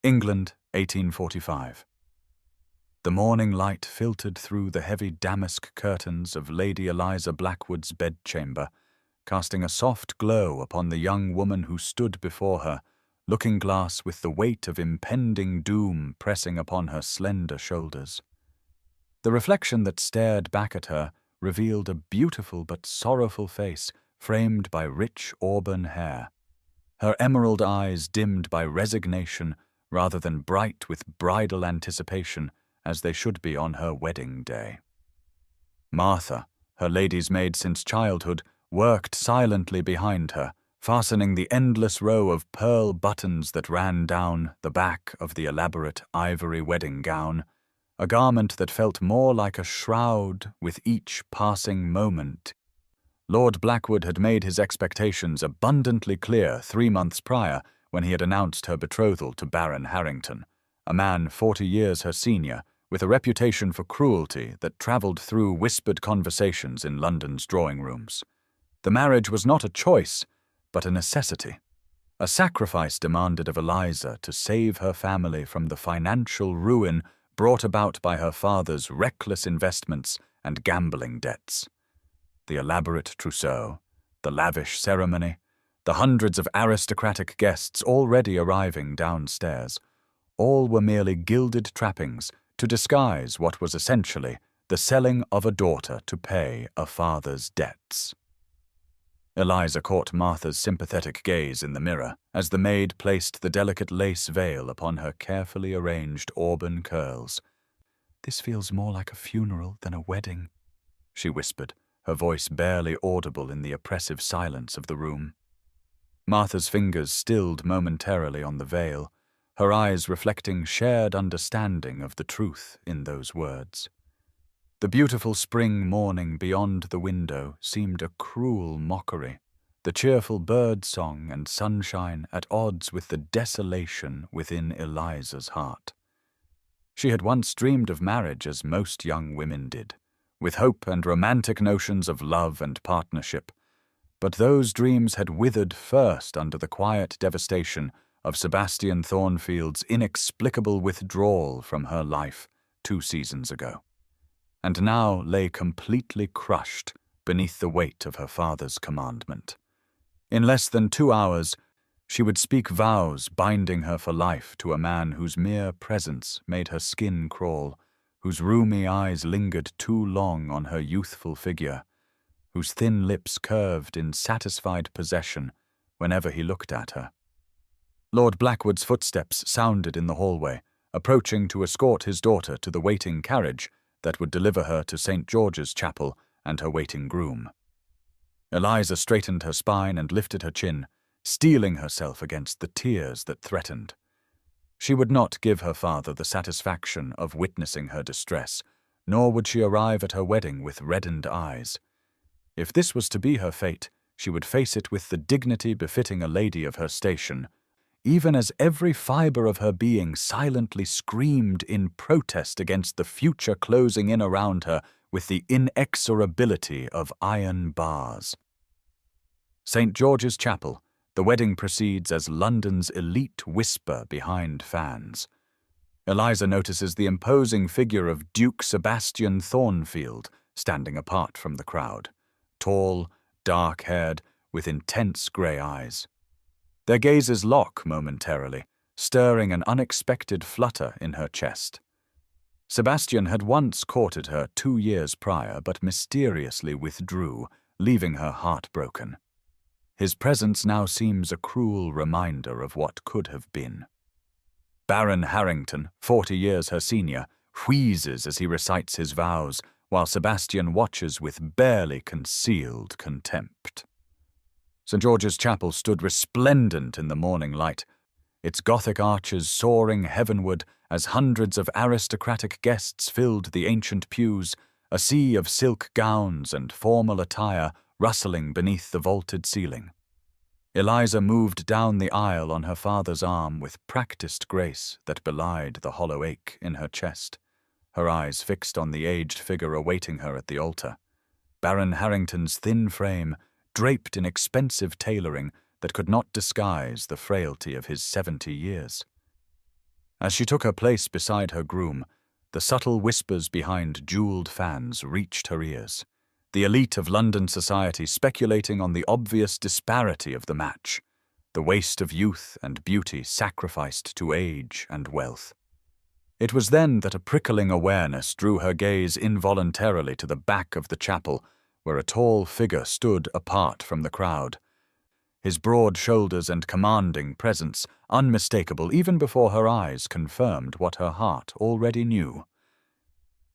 England, 1845. The morning light filtered through the heavy damask curtains of Lady Eliza Blackwood's bedchamber, casting a soft glow upon the young woman who stood before her, looking-glass with the weight of impending doom pressing upon her slender shoulders. The reflection that stared back at her revealed a beautiful but sorrowful face framed by rich auburn hair, her emerald eyes dimmed by resignation rather than bright with bridal anticipation, as they should be on her wedding day. Martha, her lady's maid since childhood, worked silently behind her, fastening the endless row of pearl buttons that ran down the back of the elaborate ivory wedding gown, a garment that felt more like a shroud with each passing moment. Lord Blackwood had made his expectations abundantly clear 3 months prior when he had announced her betrothal to Baron Harrington, a man 40 years her senior, with a reputation for cruelty that travelled through whispered conversations in London's drawing rooms. The marriage was not a choice, but a necessity, a sacrifice demanded of Eliza to save her family from the financial ruin brought about by her father's reckless investments and gambling debts. The elaborate trousseau, the lavish ceremony, the hundreds of aristocratic guests already arriving downstairs, all were merely gilded trappings to disguise what was essentially the selling of a daughter to pay a father's debts. Eliza caught Martha's sympathetic gaze in the mirror as the maid placed the delicate lace veil upon her carefully arranged auburn curls. "This feels more like a funeral than a wedding," she whispered, her voice barely audible in the oppressive silence of the room. Martha's fingers stilled momentarily on the veil, her eyes reflecting shared understanding of the truth in those words. The beautiful spring morning beyond the window seemed a cruel mockery, the cheerful bird song and sunshine at odds with the desolation within Eliza's heart. She had once dreamed of marriage as most young women did, with hope and romantic notions of love and partnership, but those dreams had withered first under the quiet devastation of Sebastian Thornfield's inexplicable withdrawal from her life 2 seasons ago, and now lay completely crushed beneath the weight of her father's commandment. In less than 2 hours, she would speak vows binding her for life to a man whose mere presence made her skin crawl, whose rheumy eyes lingered too long on her youthful figure, whose thin lips curved in satisfied possession whenever he looked at her. Lord Blackwood's footsteps sounded in the hallway, approaching to escort his daughter to the waiting carriage that would deliver her to St. George's Chapel and her waiting groom. Eliza straightened her spine and lifted her chin, steeling herself against the tears that threatened. She would not give her father the satisfaction of witnessing her distress, nor would she arrive at her wedding with reddened eyes. If this was to be her fate, she would face it with the dignity befitting a lady of her station, even as every fibre of her being silently screamed in protest against the future closing in around her with the inexorability of iron bars. St. George's Chapel, the wedding proceeds as London's elite whisper behind fans. Eliza notices the imposing figure of Duke Sebastian Thornfield standing apart from the crowd, tall, dark-haired, with intense grey eyes. Their gazes lock momentarily, stirring an unexpected flutter in her chest. Sebastian had once courted her 2 years prior, but mysteriously withdrew, leaving her heartbroken. His presence now seems a cruel reminder of what could have been. Baron Harrington, 40 years her senior, wheezes as he recites his vows, while Sebastian watches with barely concealed contempt. St. George's Chapel stood resplendent in the morning light, its Gothic arches soaring heavenward as hundreds of aristocratic guests filled the ancient pews, a sea of silk gowns and formal attire rustling beneath the vaulted ceiling. Eliza moved down the aisle on her father's arm with practiced grace that belied the hollow ache in her chest, her eyes fixed on the aged figure awaiting her at the altar. Baron Harrington's thin frame, draped in expensive tailoring that could not disguise the frailty of his 70 years. As she took her place beside her groom, the subtle whispers behind jewelled fans reached her ears, the elite of London society speculating on the obvious disparity of the match, the waste of youth and beauty sacrificed to age and wealth. It was then that a prickling awareness drew her gaze involuntarily to the back of the chapel, where a tall figure stood apart from the crowd, his broad shoulders and commanding presence unmistakable even before her eyes confirmed what her heart already knew.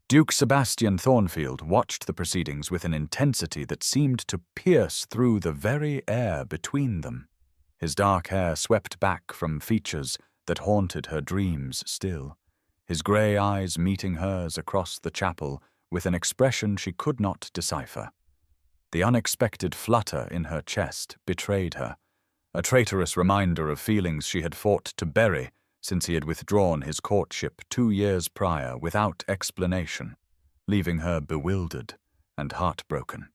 Duke Sebastian Thornfield watched the proceedings with an intensity that seemed to pierce through the very air between them. His dark hair swept back from features that haunted her dreams still, his grey eyes meeting hers across the chapel with an expression she could not decipher. The unexpected flutter in her chest betrayed her, a traitorous reminder of feelings she had fought to bury since he had withdrawn his courtship 2 years prior without explanation, leaving her bewildered and heartbroken.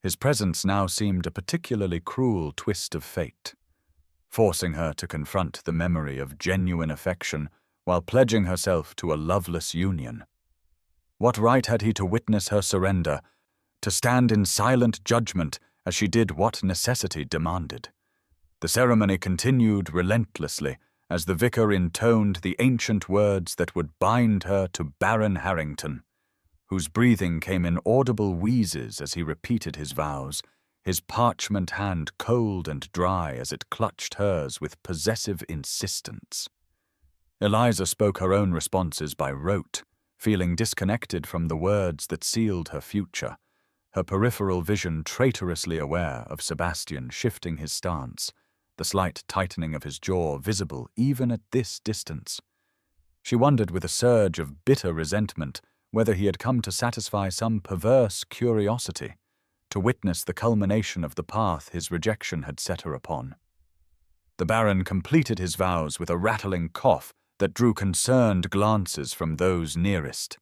His presence now seemed a particularly cruel twist of fate, forcing her to confront the memory of genuine affection while pledging herself to a loveless union. What right had he to witness her surrender, to stand in silent judgment as she did what necessity demanded? The ceremony continued relentlessly as the vicar intoned the ancient words that would bind her to Baron Harrington, whose breathing came in audible wheezes as he repeated his vows, his parchment hand cold and dry as it clutched hers with possessive insistence. Eliza spoke her own responses by rote, feeling disconnected from the words that sealed her future, her peripheral vision traitorously aware of Sebastian shifting his stance, the slight tightening of his jaw visible even at this distance. She wondered with a surge of bitter resentment whether he had come to satisfy some perverse curiosity, to witness the culmination of the path his rejection had set her upon. The Baron completed his vows with a rattling cough that drew concerned glances from those nearest.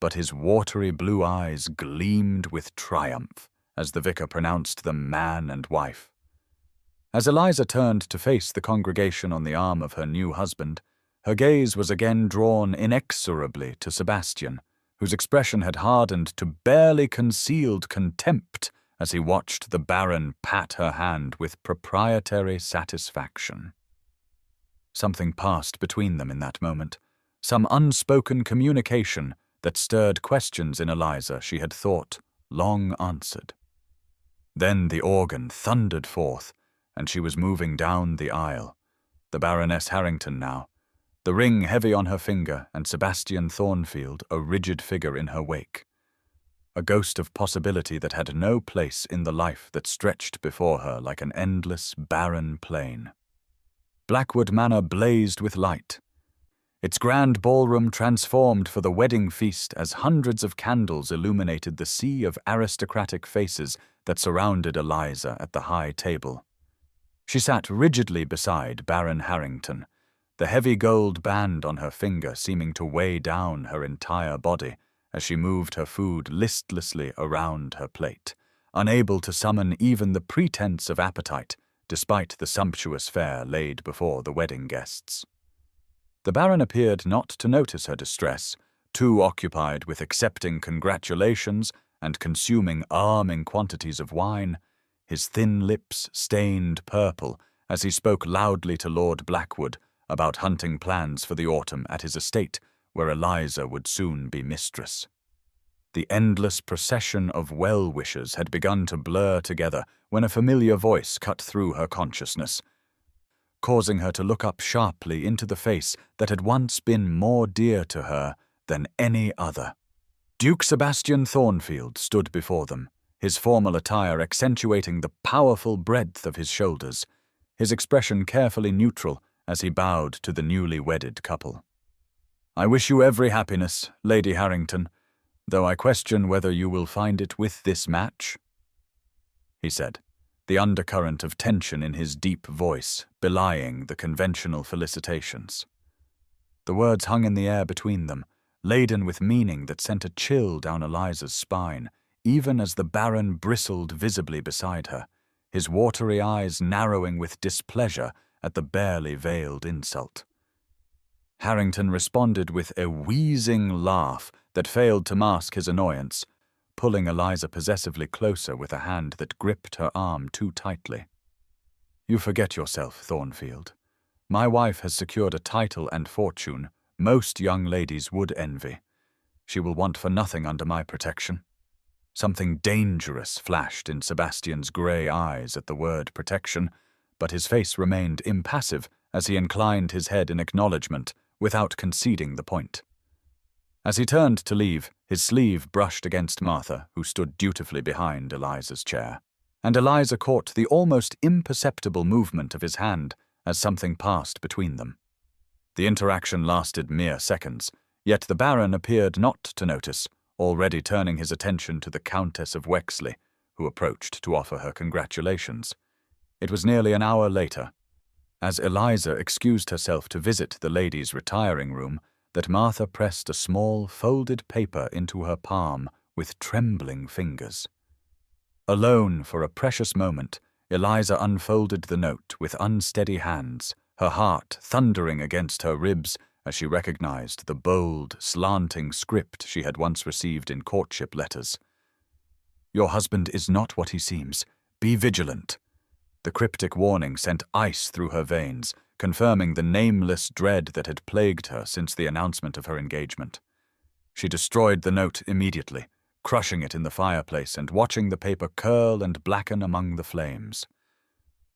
But his watery blue eyes gleamed with triumph as the vicar pronounced them man and wife. As Eliza turned to face the congregation on the arm of her new husband, her gaze was again drawn inexorably to Sebastian, whose expression had hardened to barely concealed contempt as he watched the Baron pat her hand with proprietary satisfaction. Something passed between them in that moment, some unspoken communication that stirred questions in Eliza she had thought long answered. Then the organ thundered forth, and she was moving down the aisle, the Baroness Harrington now, the ring heavy on her finger and Sebastian Thornfield a rigid figure in her wake, a ghost of possibility that had no place in the life that stretched before her like an endless, barren plain. Blackwood Manor blazed with light, its grand ballroom transformed for the wedding feast as hundreds of candles illuminated the sea of aristocratic faces that surrounded Eliza at the high table. She sat rigidly beside Baron Harrington, the heavy gold band on her finger seeming to weigh down her entire body as she moved her food listlessly around her plate, unable to summon even the pretense of appetite despite the sumptuous fare laid before the wedding guests. The Baron appeared not to notice her distress, too occupied with accepting congratulations and consuming alarming quantities of wine, his thin lips stained purple as he spoke loudly to Lord Blackwood about hunting plans for the autumn at his estate, where Eliza would soon be mistress. The endless procession of well-wishers had begun to blur together when a familiar voice cut through her consciousness, causing her to look up sharply into the face that had once been more dear to her than any other. Duke Sebastian Thornfield stood before them, his formal attire accentuating the powerful breadth of his shoulders, his expression carefully neutral as he bowed to the newly wedded couple. "I wish you every happiness, Lady Harrington, though I question whether you will find it with this match," he said, the undercurrent of tension in his deep voice belying the conventional felicitations. The words hung in the air between them, laden with meaning that sent a chill down Eliza's spine, even as the Baron bristled visibly beside her, his watery eyes narrowing with displeasure at the barely veiled insult. Harrington responded with a wheezing laugh that failed to mask his annoyance, pulling Eliza possessively closer with a hand that gripped her arm too tightly. "You forget yourself, Thornfield. My wife has secured a title and fortune most young ladies would envy. She will want for nothing under my protection." Something dangerous flashed in Sebastian's grey eyes at the word protection, but his face remained impassive as he inclined his head in acknowledgement without conceding the point. As he turned to leave, his sleeve brushed against Martha, who stood dutifully behind Eliza's chair, and Eliza caught the almost imperceptible movement of his hand as something passed between them. The interaction lasted mere seconds, yet the Baron appeared not to notice, already turning his attention to the Countess of Wexley, who approached to offer her congratulations. It was nearly an hour later, as Eliza excused herself to visit the ladies' retiring room, that Martha pressed a small, folded paper into her palm with trembling fingers. Alone for a precious moment, Eliza unfolded the note with unsteady hands, her heart thundering against her ribs as she recognized the bold, slanting script she had once received in courtship letters. "Your husband is not what he seems. Be vigilant." The cryptic warning sent ice through her veins, confirming the nameless dread that had plagued her since the announcement of her engagement. She destroyed the note immediately, crushing it in the fireplace and watching the paper curl and blacken among the flames.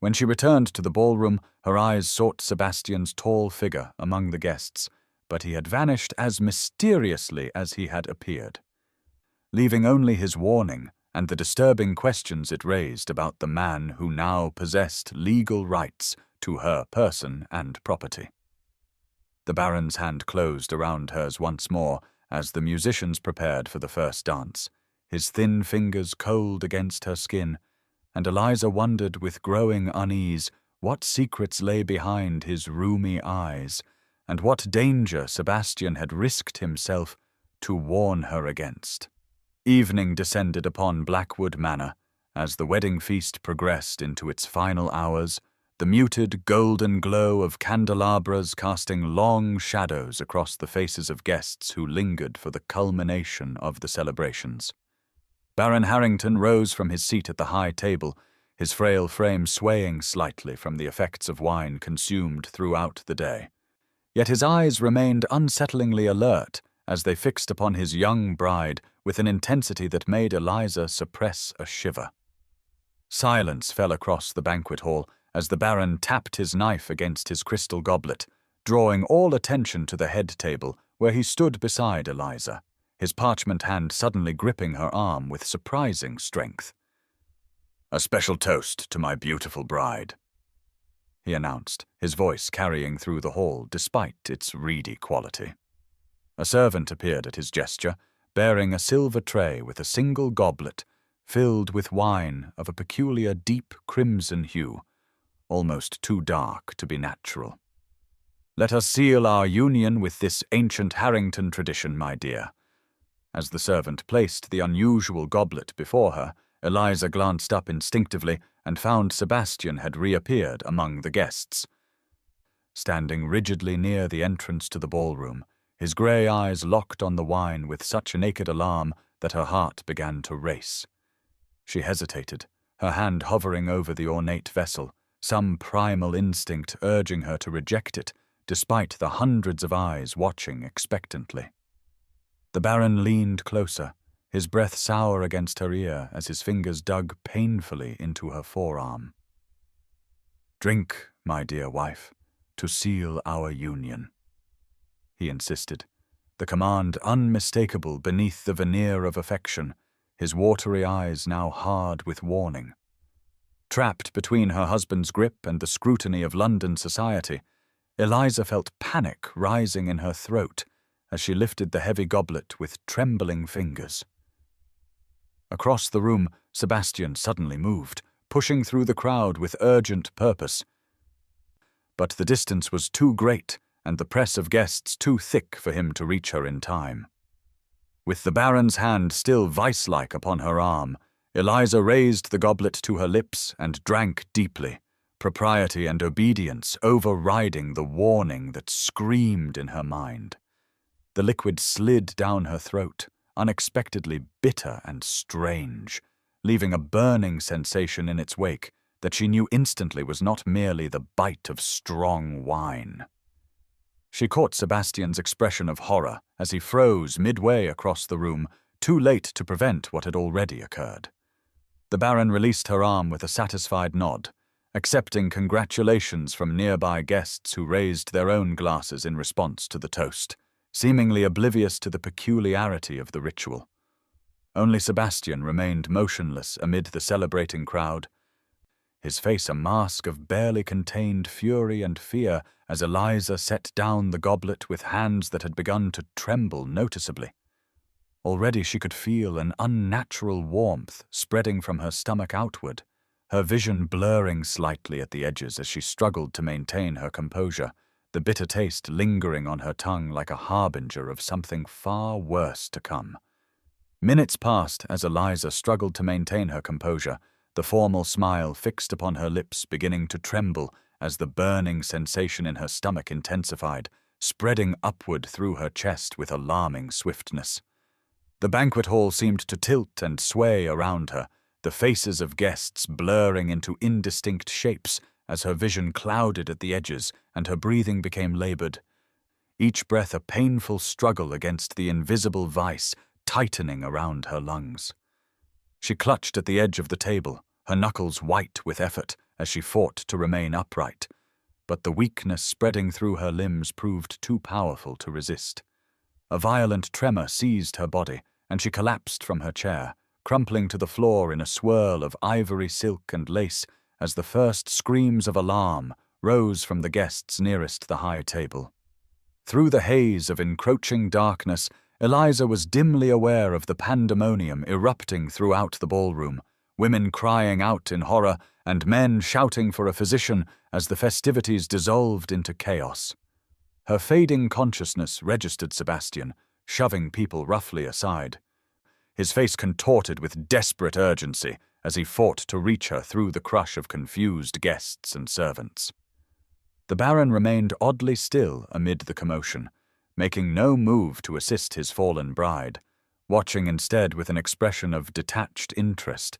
When she returned to the ballroom, her eyes sought Sebastian's tall figure among the guests, but he had vanished as mysteriously as he had appeared, leaving only his warning and the disturbing questions it raised about the man who now possessed legal rights to her person and property. The Baron's hand closed around hers once more as the musicians prepared for the first dance, his thin fingers cold against her skin, and Eliza wondered with growing unease what secrets lay behind his rheumy eyes, and what danger Sebastian had risked himself to warn her against. Evening descended upon Blackwood Manor. As the wedding feast progressed into its final hours, the muted golden glow of candelabras casting long shadows across the faces of guests who lingered for the culmination of the celebrations. Baron Harrington rose from his seat at the high table, his frail frame swaying slightly from the effects of wine consumed throughout the day. Yet his eyes remained unsettlingly alert as they fixed upon his young bride with an intensity that made Eliza suppress a shiver. Silence fell across the banquet hall as the Baron tapped his knife against his crystal goblet, drawing all attention to the head table where he stood beside Eliza, his parchment hand suddenly gripping her arm with surprising strength. "A special toast to my beautiful bride," he announced, his voice carrying through the hall despite its reedy quality. A servant appeared at his gesture, bearing a silver tray with a single goblet filled with wine of a peculiar deep crimson hue, almost too dark to be natural. "Let us seal our union with this ancient Harrington tradition, my dear." As the servant placed the unusual goblet before her, Eliza glanced up instinctively and found Sebastian had reappeared among the guests. Standing rigidly near the entrance to the ballroom, his grey eyes locked on the wine with such naked alarm that her heart began to race. She hesitated, her hand hovering over the ornate vessel, some primal instinct urging her to reject it, despite the hundreds of eyes watching expectantly. The Baron leaned closer, his breath sour against her ear as his fingers dug painfully into her forearm. "Drink, my dear wife, to seal our union," he insisted, the command unmistakable beneath the veneer of affection, his watery eyes now hard with warning. Trapped between her husband's grip and the scrutiny of London society, Eliza felt panic rising in her throat as she lifted the heavy goblet with trembling fingers. Across the room, Sebastian suddenly moved, pushing through the crowd with urgent purpose. But the distance was too great and the press of guests too thick for him to reach her in time. With the Baron's hand still vice-like upon her arm, Eliza raised the goblet to her lips and drank deeply, propriety and obedience overriding the warning that screamed in her mind. The liquid slid down her throat, unexpectedly bitter and strange, leaving a burning sensation in its wake that she knew instantly was not merely the bite of strong wine. She caught Sebastian's expression of horror as he froze midway across the room, too late to prevent what had already occurred. The Baron released her arm with a satisfied nod, accepting congratulations from nearby guests who raised their own glasses in response to the toast, seemingly oblivious to the peculiarity of the ritual. Only Sebastian remained motionless amid the celebrating crowd, his face a mask of barely contained fury and fear as Eliza set down the goblet with hands that had begun to tremble noticeably. Already she could feel an unnatural warmth spreading from her stomach outward, her vision blurring slightly at the edges as she struggled to maintain her composure, the bitter taste lingering on her tongue like a harbinger of something far worse to come. Minutes passed as Eliza struggled to maintain her composure, the formal smile fixed upon her lips beginning to tremble as the burning sensation in her stomach intensified, spreading upward through her chest with alarming swiftness. The banquet hall seemed to tilt and sway around her, the faces of guests blurring into indistinct shapes as her vision clouded at the edges and her breathing became labored, each breath a painful struggle against the invisible vice tightening around her lungs. She clutched at the edge of the table, her knuckles white with effort as she fought to remain upright, but the weakness spreading through her limbs proved too powerful to resist. A violent tremor seized her body, and she collapsed from her chair, crumpling to the floor in a swirl of ivory silk and lace as the first screams of alarm rose from the guests nearest the high table. Through the haze of encroaching darkness, Eliza was dimly aware of the pandemonium erupting throughout the ballroom, women crying out in horror and men shouting for a physician as the festivities dissolved into chaos. Her fading consciousness registered Sebastian, shoving people roughly aside. His face contorted with desperate urgency as he fought to reach her through the crush of confused guests and servants. The Baron remained oddly still amid the commotion, making no move to assist his fallen bride, watching instead with an expression of detached interest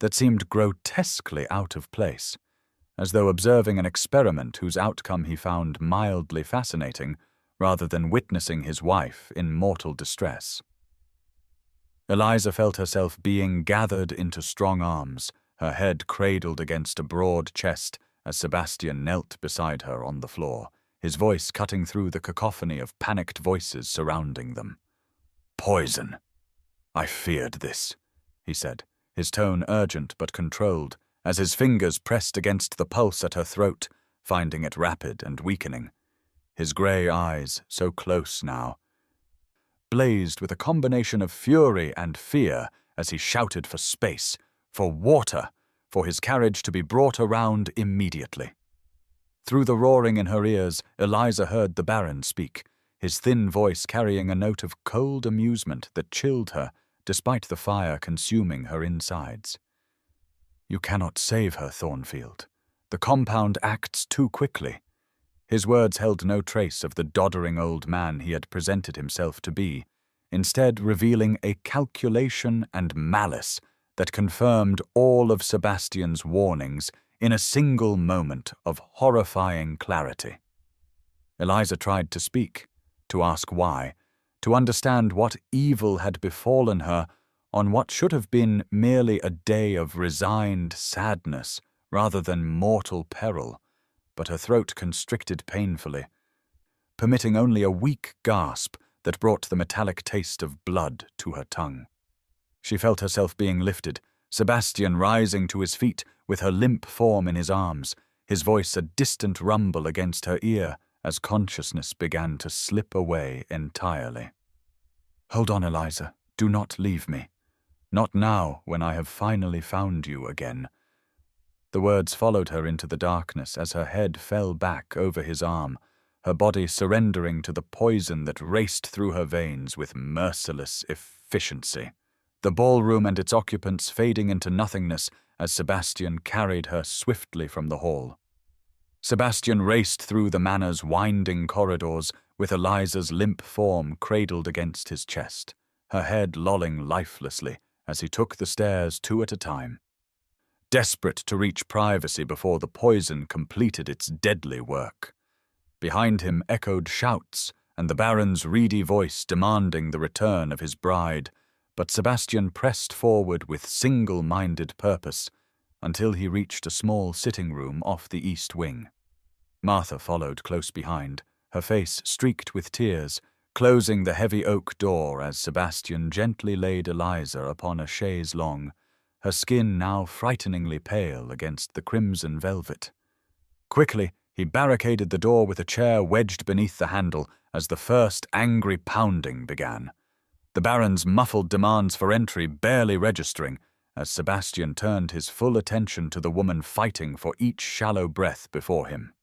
that seemed grotesquely out of place, as though observing an experiment whose outcome he found mildly fascinating, rather than witnessing his wife in mortal distress. Eliza felt herself being gathered into strong arms, her head cradled against a broad chest as Sebastian knelt beside her on the floor, his voice cutting through the cacophony of panicked voices surrounding them. "Poison! I feared this," he said, his tone urgent but controlled, as his fingers pressed against the pulse at her throat, finding it rapid and weakening. His grey eyes, so close now, blazed with a combination of fury and fear as he shouted for space, for water, for his carriage to be brought around immediately. Through the roaring in her ears, Eliza heard the Baron speak, his thin voice carrying a note of cold amusement that chilled her, despite the fire consuming her insides. "You cannot save her, Thornfield. The compound acts too quickly." His words held no trace of the doddering old man he had presented himself to be, instead revealing a calculation and malice that confirmed all of Sebastian's warnings in a single moment of horrifying clarity. Eliza tried to speak, to ask why, to understand what evil had befallen her on what should have been merely a day of resigned sadness rather than mortal peril, but her throat constricted painfully, permitting only a weak gasp that brought the metallic taste of blood to her tongue. She felt herself being lifted, Sebastian rising to his feet with her limp form in his arms, his voice a distant rumble against her ear as consciousness began to slip away entirely. "Hold on, Eliza. Do not leave me. Not now, when I have finally found you again." The words followed her into the darkness as her head fell back over his arm, her body surrendering to the poison that raced through her veins with merciless efficiency. The ballroom and its occupants fading into nothingness as Sebastian carried her swiftly from the hall. Sebastian raced through the manor's winding corridors with Eliza's limp form cradled against his chest, her head lolling lifelessly as he took the stairs 2 at a time. Desperate to reach privacy before the poison completed its deadly work. Behind him echoed shouts and the Baron's reedy voice demanding the return of his bride, but Sebastian pressed forward with single-minded purpose until he reached a small sitting room off the east wing. Martha followed close behind, her face streaked with tears, closing the heavy oak door as Sebastian gently laid Eliza upon a chaise longue, her skin now frighteningly pale against the crimson velvet. Quickly, he barricaded the door with a chair wedged beneath the handle as the first angry pounding began, the Baron's muffled demands for entry barely registering as Sebastian turned his full attention to the woman fighting for each shallow breath before him.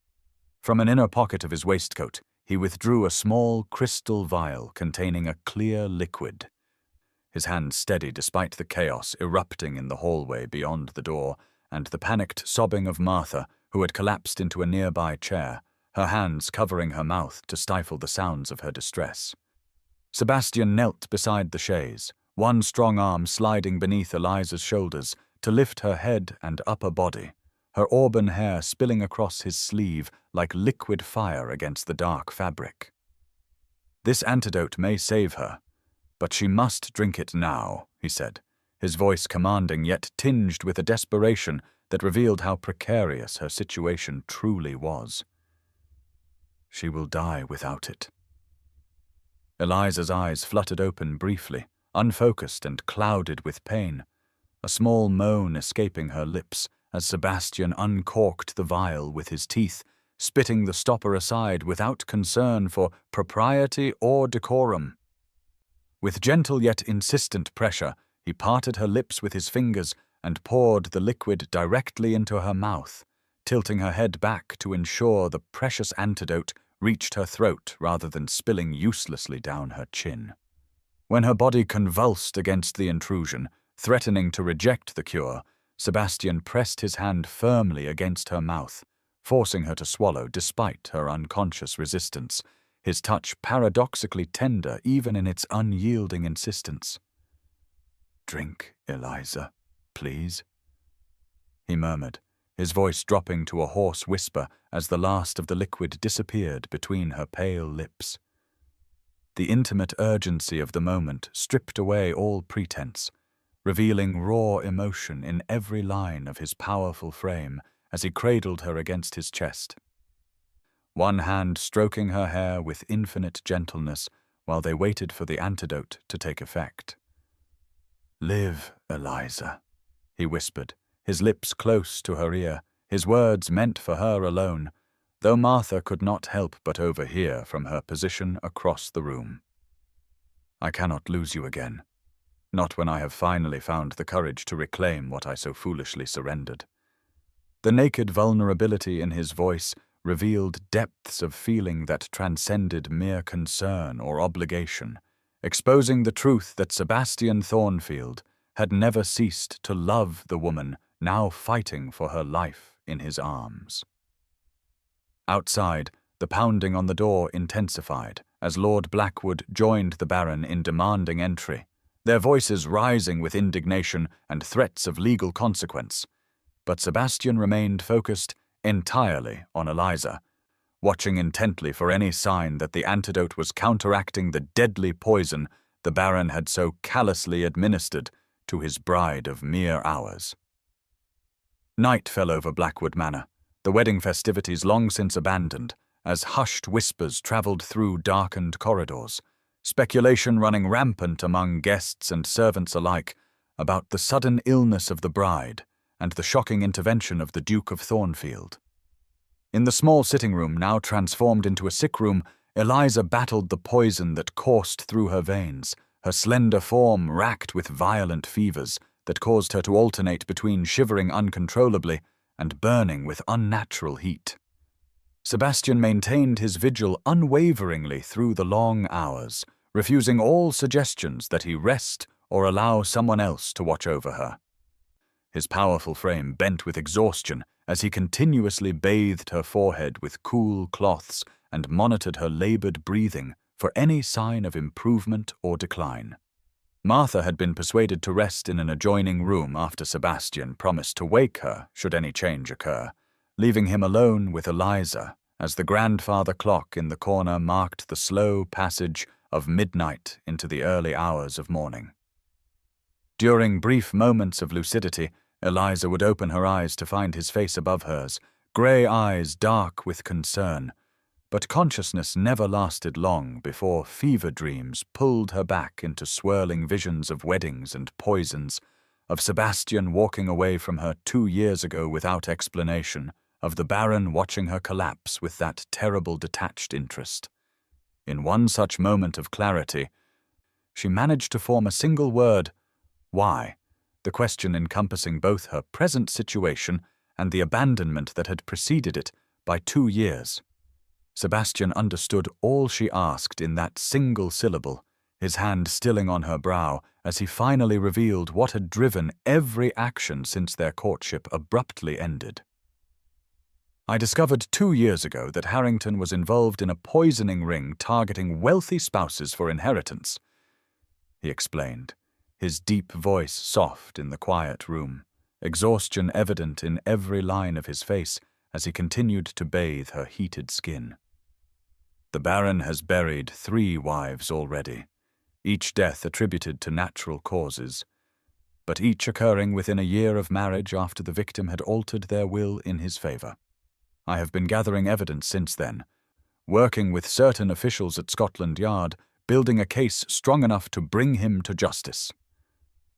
From an inner pocket of his waistcoat, he withdrew a small crystal vial containing a clear liquid. His hand steady despite the chaos erupting in the hallway beyond the door and the panicked sobbing of Martha, who had collapsed into a nearby chair, her hands covering her mouth to stifle the sounds of her distress. Sebastian knelt beside the chaise, one strong arm sliding beneath Eliza's shoulders to lift her head and upper body, her auburn hair spilling across his sleeve like liquid fire against the dark fabric. "This antidote may save her, but she must drink it now," he said, his voice commanding yet tinged with a desperation that revealed how precarious her situation truly was. "She will die without it." Eliza's eyes fluttered open briefly, unfocused and clouded with pain, a small moan escaping her lips as Sebastian uncorked the vial with his teeth, spitting the stopper aside without concern for propriety or decorum. With gentle yet insistent pressure, he parted her lips with his fingers and poured the liquid directly into her mouth, tilting her head back to ensure the precious antidote reached her throat rather than spilling uselessly down her chin. When her body convulsed against the intrusion, threatening to reject the cure, Sebastian pressed his hand firmly against her mouth, forcing her to swallow despite her unconscious resistance, his touch paradoxically tender even in its unyielding insistence. "Drink, Eliza, please," he murmured, his voice dropping to a hoarse whisper as the last of the liquid disappeared between her pale lips. The intimate urgency of the moment stripped away all pretense, revealing raw emotion in every line of his powerful frame as he cradled her against his chest, one hand stroking her hair with infinite gentleness while they waited for the antidote to take effect. "Live, Eliza," he whispered, his lips close to her ear, his words meant for her alone, though Martha could not help but overhear from her position across the room. "I cannot lose you again, not when I have finally found the courage to reclaim what I so foolishly surrendered." The naked vulnerability in his voice revealed depths of feeling that transcended mere concern or obligation, exposing the truth that Sebastian Thornfield had never ceased to love the woman now fighting for her life in his arms. Outside, the pounding on the door intensified as Lord Blackwood joined the Baron in demanding entry, their voices rising with indignation and threats of legal consequence. But Sebastian remained focused entirely on Eliza, watching intently for any sign that the antidote was counteracting the deadly poison the Baron had so callously administered to his bride of mere hours. Night fell over Blackwood Manor, the wedding festivities long since abandoned, as hushed whispers travelled through darkened corridors, speculation running rampant among guests and servants alike about the sudden illness of the bride and the shocking intervention of the Duke of Thornfield. In the small sitting room, now transformed into a sick room, Eliza battled the poison that coursed through her veins, her slender form racked with violent fevers that caused her to alternate between shivering uncontrollably and burning with unnatural heat. Sebastian maintained his vigil unwaveringly through the long hours, refusing all suggestions that he rest or allow someone else to watch over her. His powerful frame bent with exhaustion as he continuously bathed her forehead with cool cloths and monitored her labored breathing for any sign of improvement or decline. Martha had been persuaded to rest in an adjoining room after Sebastian promised to wake her should any change occur, leaving him alone with Eliza as the grandfather clock in the corner marked the slow passage of midnight into the early hours of morning. During brief moments of lucidity, Eliza would open her eyes to find his face above hers, grey eyes dark with concern, but consciousness never lasted long before fever dreams pulled her back into swirling visions of weddings and poisons, of Sebastian walking away from her 2 years ago without explanation, of the Baron watching her collapse with that terrible detached interest. In one such moment of clarity, she managed to form a single word: why? The question encompassing both her present situation and the abandonment that had preceded it by 2 years. Sebastian understood all she asked in that single syllable, his hand stilling on her brow as he finally revealed what had driven every action since their courtship abruptly ended. I discovered 2 years ago that Harrington was involved in a poisoning ring targeting wealthy spouses for inheritance, he explained, his deep voice soft in the quiet room, exhaustion evident in every line of his face as he continued to bathe her heated skin. The Baron has buried 3 wives already, each death attributed to natural causes, but each occurring within a year of marriage after the victim had altered their will in his favor. I have been gathering evidence since then, working with certain officials at Scotland Yard, building a case strong enough to bring him to justice.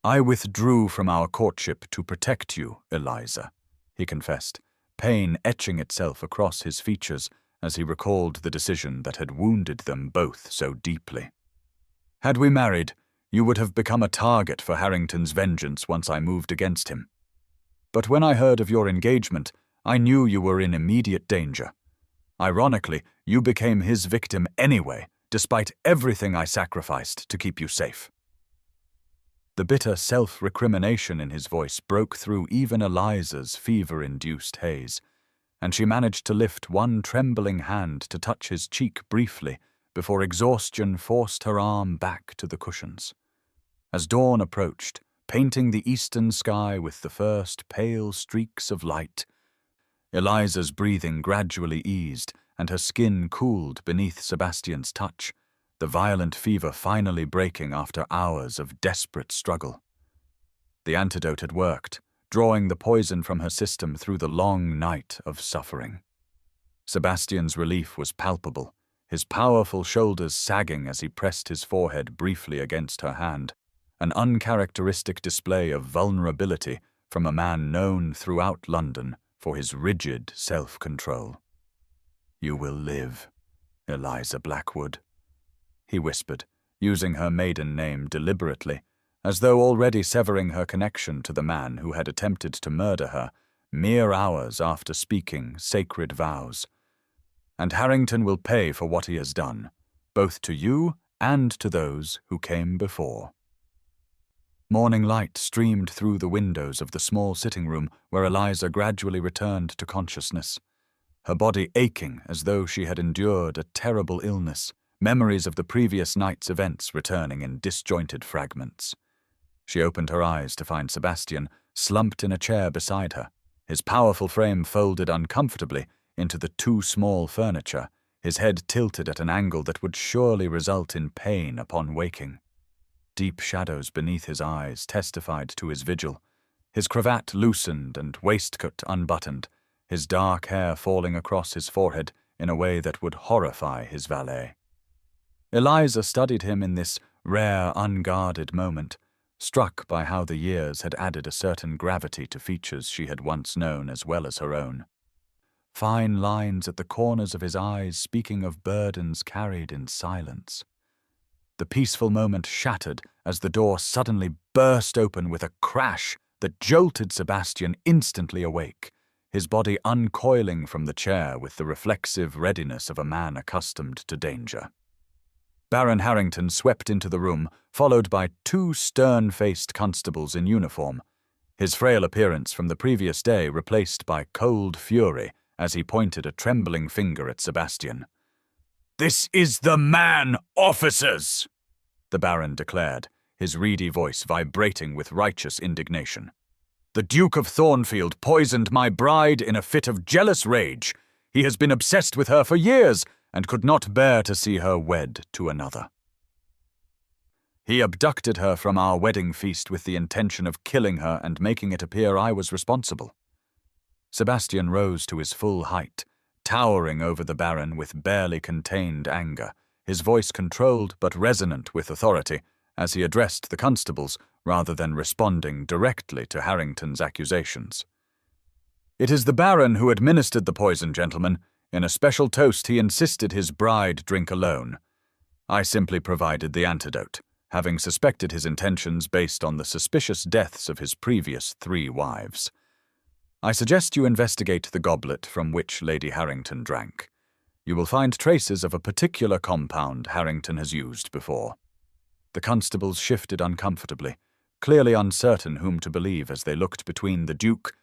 I withdrew from our courtship to protect you, Eliza, he confessed, pain etching itself across his features as he recalled the decision that had wounded them both so deeply. Had we married, you would have become a target for Harrington's vengeance once I moved against him. But when I heard of your engagement, I knew you were in immediate danger. Ironically, you became his victim anyway, despite everything I sacrificed to keep you safe. The bitter self-recrimination in his voice broke through even Eliza's fever-induced haze, and she managed to lift one trembling hand to touch his cheek briefly before exhaustion forced her arm back to the cushions. As dawn approached, painting the eastern sky with the first pale streaks of light, Eliza's breathing gradually eased and her skin cooled beneath Sebastian's touch, the violent fever finally breaking after hours of desperate struggle. The antidote had worked, drawing the poison from her system through the long night of suffering. Sebastian's relief was palpable, his powerful shoulders sagging as he pressed his forehead briefly against her hand, an uncharacteristic display of vulnerability from a man known throughout London for his rigid self-control. "You will live, Eliza Blackwood," he whispered, using her maiden name deliberately, as though already severing her connection to the man who had attempted to murder her mere hours after speaking sacred vows. "And Harrington will pay for what he has done, both to you and to those who came before." Morning light streamed through the windows of the small sitting room where Eliza gradually returned to consciousness, her body aching as though she had endured a terrible illness, memories of the previous night's events returning in disjointed fragments. She opened her eyes to find Sebastian slumped in a chair beside her, his powerful frame folded uncomfortably into the too small furniture, his head tilted at an angle that would surely result in pain upon waking. Deep shadows beneath his eyes testified to his vigil, his cravat loosened and waistcoat unbuttoned, his dark hair falling across his forehead in a way that would horrify his valet. Eliza studied him in this rare, unguarded moment, struck by how the years had added a certain gravity to features she had once known as well as her own. Fine lines at the corners of his eyes speaking of burdens carried in silence. The peaceful moment shattered as the door suddenly burst open with a crash that jolted Sebastian instantly awake, his body uncoiling from the chair with the reflexive readiness of a man accustomed to danger. Baron Harrington swept into the room, followed by 2 stern-faced constables in uniform, his frail appearance from the previous day replaced by cold fury as he pointed a trembling finger at Sebastian. "This is the man, officers!" the Baron declared, his reedy voice vibrating with righteous indignation. "The Duke of Thornfield poisoned my bride in a fit of jealous rage. He has been obsessed with her for years and could not bear to see her wed to another. He abducted her from our wedding feast with the intention of killing her and making it appear I was responsible." Sebastian rose to his full height, towering over the Baron with barely contained anger, his voice controlled but resonant with authority, as he addressed the constables rather than responding directly to Harrington's accusations. "It is the Baron who administered the poison, gentlemen. In a special toast he insisted his bride drink alone. I simply provided the antidote, having suspected his intentions based on the suspicious deaths of his previous 3 wives. I suggest you investigate the goblet from which Lady Harrington drank. You will find traces of a particular compound Harrington has used before." The constables shifted uncomfortably, clearly uncertain whom to believe as they looked between the Duke,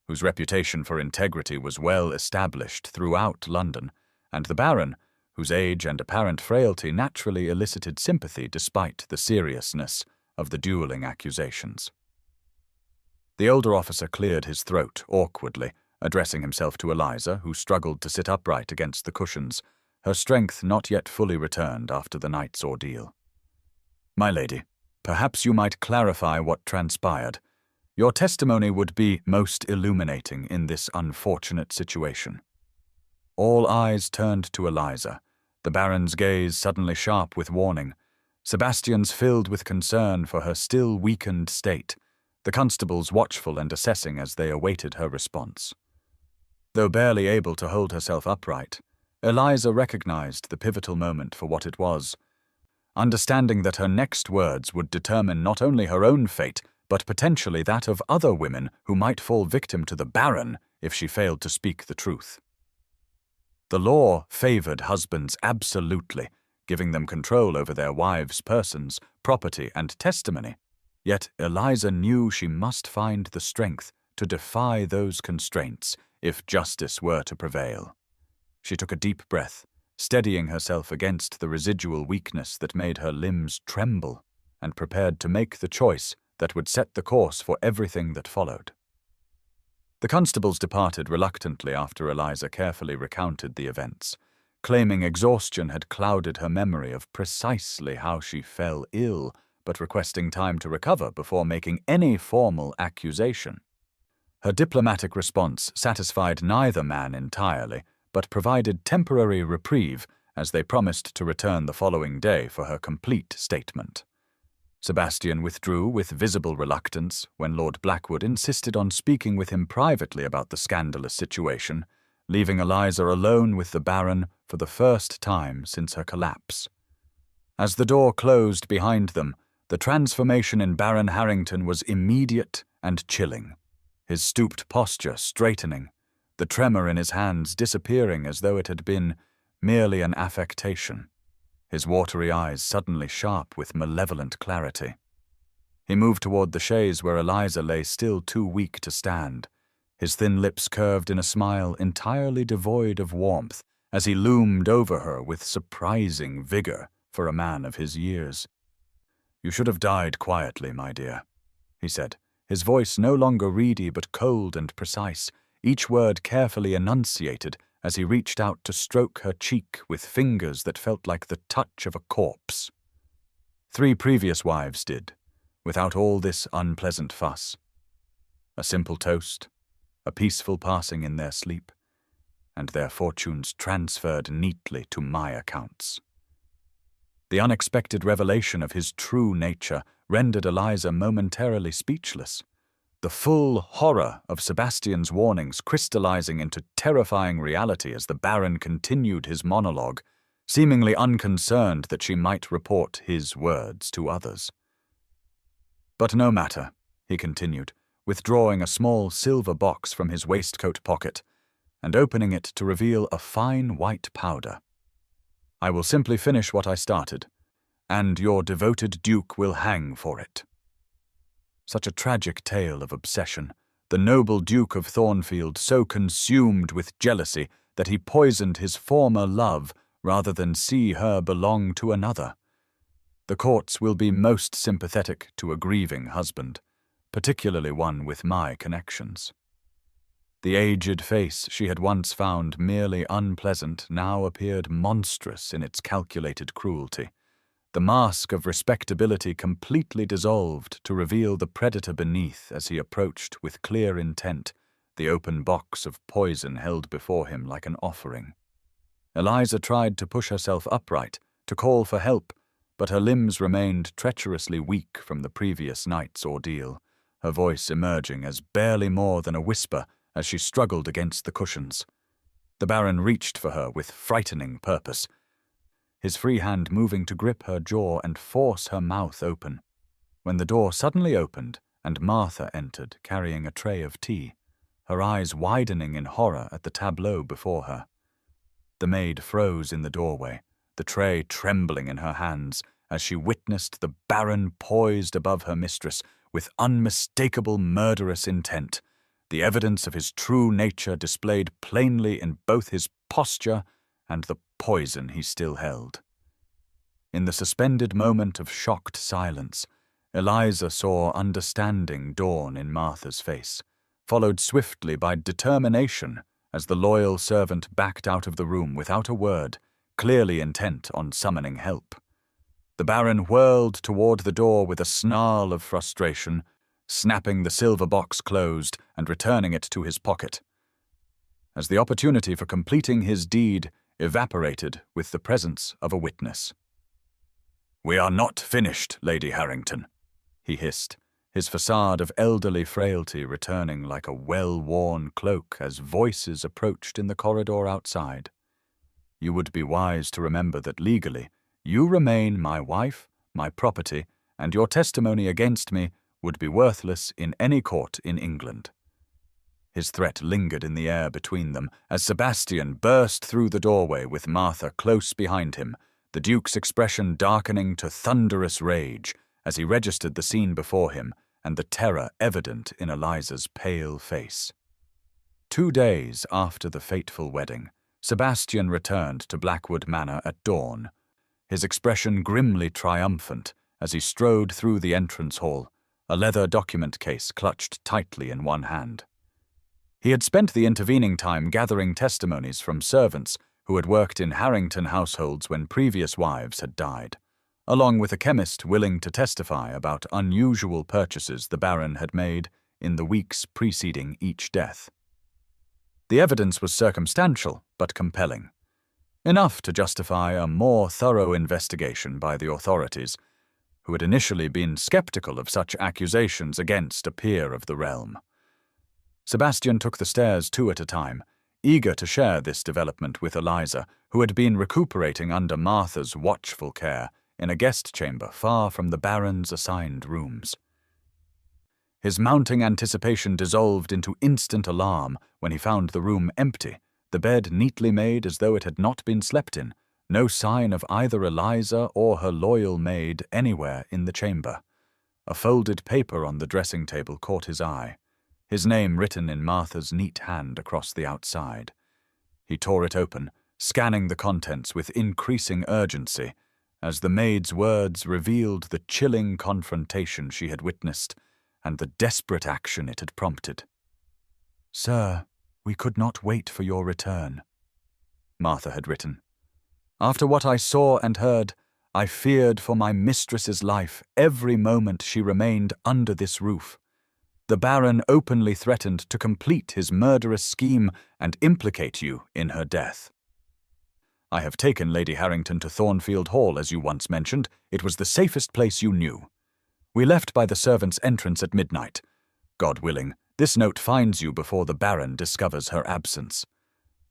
whose reputation for integrity was well established throughout London, and the Baron, whose age and apparent frailty naturally elicited sympathy despite the seriousness of the dueling accusations. The older officer cleared his throat awkwardly, addressing himself to Eliza, who struggled to sit upright against the cushions, her strength not yet fully returned after the night's ordeal. "My lady, perhaps you might clarify what transpired. Your testimony would be most illuminating in this unfortunate situation." All eyes turned to Eliza, the Baron's gaze suddenly sharp with warning, Sebastian's filled with concern for her still weakened state, the constables watchful and assessing as they awaited her response. Though barely able to hold herself upright, Eliza recognized the pivotal moment for what it was, understanding that her next words would determine not only her own fate, but potentially that of other women who might fall victim to the Baron if she failed to speak the truth. The law favored husbands absolutely, giving them control over their wives' persons, property, and testimony. Yet Eliza knew she must find the strength to defy those constraints if justice were to prevail. She took a deep breath, steadying herself against the residual weakness that made her limbs tremble, and prepared to make the choice that would set the course for everything that followed. The constables departed reluctantly after Eliza carefully recounted the events, claiming exhaustion had clouded her memory of precisely how she fell ill, but requesting time to recover before making any formal accusation. Her diplomatic response satisfied neither man entirely, but provided temporary reprieve as they promised to return the following day for her complete statement. Sebastian withdrew with visible reluctance when Lord Blackwood insisted on speaking with him privately about the scandalous situation, leaving Eliza alone with the Baron for the first time since her collapse. As the door closed behind them, the transformation in Baron Harrington was immediate and chilling, his stooped posture straightening, the tremor in his hands disappearing as though it had been merely an affectation, his watery eyes suddenly sharp with malevolent clarity. He moved toward the chaise where Eliza lay still too weak to stand, his thin lips curved in a smile entirely devoid of warmth as he loomed over her with surprising vigor for a man of his years. "You should have died quietly, my dear," he said, his voice no longer reedy but cold and precise, each word carefully enunciated as he reached out to stroke her cheek with fingers that felt like the touch of a corpse. 3 previous wives did, without all this unpleasant fuss. A simple toast, a peaceful passing in their sleep, and their fortunes transferred neatly to my accounts. The unexpected revelation of his true nature rendered Eliza momentarily speechless, the full horror of Sebastian's warnings crystallizing into terrifying reality as the Baron continued his monologue, seemingly unconcerned that she might report his words to others. "But no matter," he continued, withdrawing a small silver box from his waistcoat pocket and opening it to reveal a fine white powder. "I will simply finish what I started, and your devoted Duke will hang for it." Such a tragic tale of obsession. The noble Duke of Thornfield so consumed with jealousy that he poisoned his former love rather than see her belong to another. The courts will be most sympathetic to a grieving husband, particularly one with my connections. The aged face she had once found merely unpleasant now appeared monstrous in its calculated cruelty. The mask of respectability completely dissolved to reveal the predator beneath as he approached with clear intent, the open box of poison held before him like an offering. Eliza tried to push herself upright, to call for help, but her limbs remained treacherously weak from the previous night's ordeal, her voice emerging as barely more than a whisper as she struggled against the cushions. The Baron reached for her with frightening purpose, his free hand moving to grip her jaw and force her mouth open, when the door suddenly opened and Martha entered carrying a tray of tea, her eyes widening in horror at the tableau before her. The maid froze in the doorway, the tray trembling in her hands as she witnessed the Baron poised above her mistress with unmistakable murderous intent, the evidence of his true nature displayed plainly in both his posture and the poison he still held. In the suspended moment of shocked silence, Eliza saw understanding dawn in Martha's face, followed swiftly by determination as the loyal servant backed out of the room without a word, clearly intent on summoning help. The Baron whirled toward the door with a snarl of frustration, snapping the silver box closed and returning it to his pocket. As the opportunity for completing his deed evaporated with the presence of a witness. "We are not finished, Lady Harrington," he hissed, his facade of elderly frailty returning like a well-worn cloak as voices approached in the corridor outside. "You would be wise to remember that legally, you remain my wife, my property, and your testimony against me would be worthless in any court in England." His threat lingered in the air between them as Sebastian burst through the doorway with Martha close behind him, the Duke's expression darkening to thunderous rage as he registered the scene before him and the terror evident in Eliza's pale face. 2 days after the fateful wedding, Sebastian returned to Blackwood Manor at dawn, his expression grimly triumphant as he strode through the entrance hall, a leather document case clutched tightly in one hand. He had spent the intervening time gathering testimonies from servants who had worked in Harrington households when previous wives had died, along with a chemist willing to testify about unusual purchases the Baron had made in the weeks preceding each death. The evidence was circumstantial but compelling, enough to justify a more thorough investigation by the authorities, who had initially been skeptical of such accusations against a peer of the realm. Sebastian took the stairs 2 at a time, eager to share this development with Eliza, who had been recuperating under Martha's watchful care in a guest chamber far from the Baron's assigned rooms. His mounting anticipation dissolved into instant alarm when he found the room empty, the bed neatly made as though it had not been slept in, no sign of either Eliza or her loyal maid anywhere in the chamber. A folded paper on the dressing table caught his eye, his name written in Martha's neat hand across the outside. He tore it open, scanning the contents with increasing urgency, as the maid's words revealed the chilling confrontation she had witnessed and the desperate action it had prompted. "Sir, we could not wait for your return," Martha had written. "After what I saw and heard, I feared for my mistress's life every moment she remained under this roof. The Baron openly threatened to complete his murderous scheme and implicate you in her death. I have taken Lady Harrington to Thornfield Hall, as you once mentioned. It was the safest place you knew. We left by the servants' entrance at midnight. God willing, this note finds you before the Baron discovers her absence."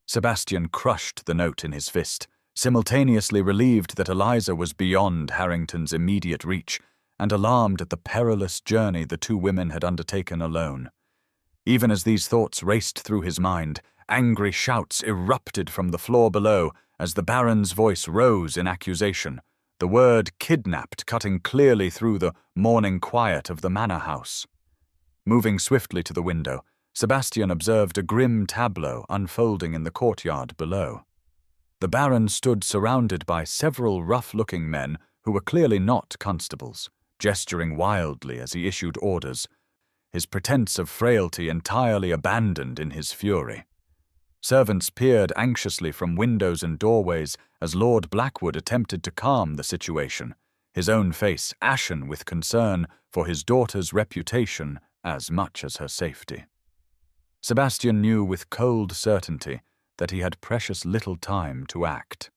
Sebastian crushed the note in his fist, simultaneously relieved that Eliza was beyond Harrington's immediate reach, and alarmed at the perilous journey the 2 women had undertaken alone. Even as these thoughts raced through his mind, angry shouts erupted from the floor below as the Baron's voice rose in accusation, the word kidnapped cutting clearly through the morning quiet of the manor house. Moving swiftly to the window, Sebastian observed a grim tableau unfolding in the courtyard below. The Baron stood surrounded by several rough-looking men who were clearly not constables, gesturing wildly as he issued orders, his pretense of frailty entirely abandoned in his fury. Servants peered anxiously from windows and doorways as Lord Blackwood attempted to calm the situation, his own face ashen with concern for his daughter's reputation as much as her safety. Sebastian knew with cold certainty that he had precious little time to act.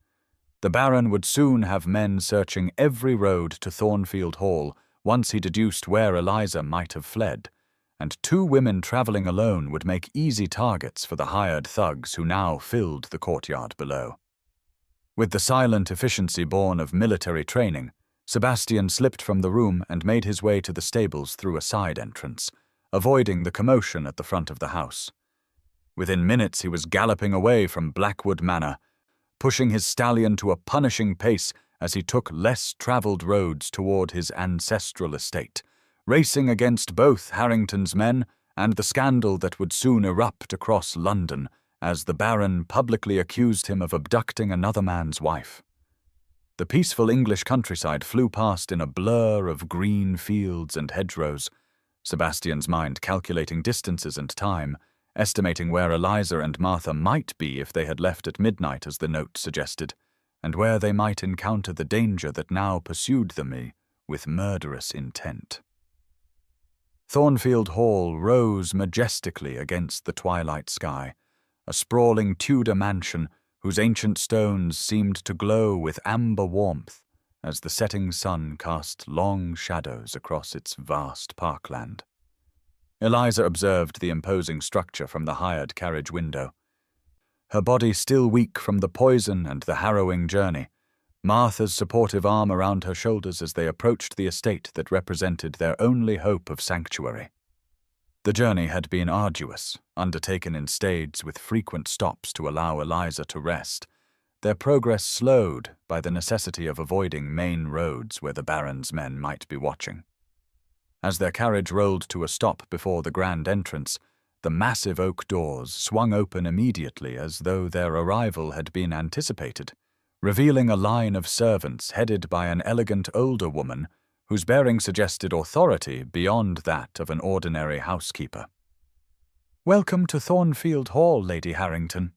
The Baron would soon have men searching every road to Thornfield Hall once he deduced where Eliza might have fled, and 2 women travelling alone would make easy targets for the hired thugs who now filled the courtyard below. With the silent efficiency born of military training, Sebastian slipped from the room and made his way to the stables through a side entrance, avoiding the commotion at the front of the house. Within minutes he was galloping away from Blackwood Manor, pushing his stallion to a punishing pace as he took less travelled roads toward his ancestral estate, racing against both Harrington's men and the scandal that would soon erupt across London as the Baron publicly accused him of abducting another man's wife. The peaceful English countryside flew past in a blur of green fields and hedgerows, Sebastian's mind calculating distances and time, estimating where Eliza and Martha might be if they had left at midnight as the note suggested, and where they might encounter the danger that now pursued them with murderous intent. Thornfield Hall rose majestically against the twilight sky, a sprawling Tudor mansion whose ancient stones seemed to glow with amber warmth as the setting sun cast long shadows across its vast parkland. Eliza observed the imposing structure from the hired carriage window. Her body still weak from the poison and the harrowing journey, Martha's supportive arm around her shoulders as they approached the estate that represented their only hope of sanctuary. The journey had been arduous, undertaken in stages with frequent stops to allow Eliza to rest, their progress slowed by the necessity of avoiding main roads where the Baron's men might be watching. As their carriage rolled to a stop before the grand entrance, the massive oak doors swung open immediately as though their arrival had been anticipated, revealing a line of servants headed by an elegant older woman whose bearing suggested authority beyond that of an ordinary housekeeper. "Welcome to Thornfield Hall, Lady Harrington,"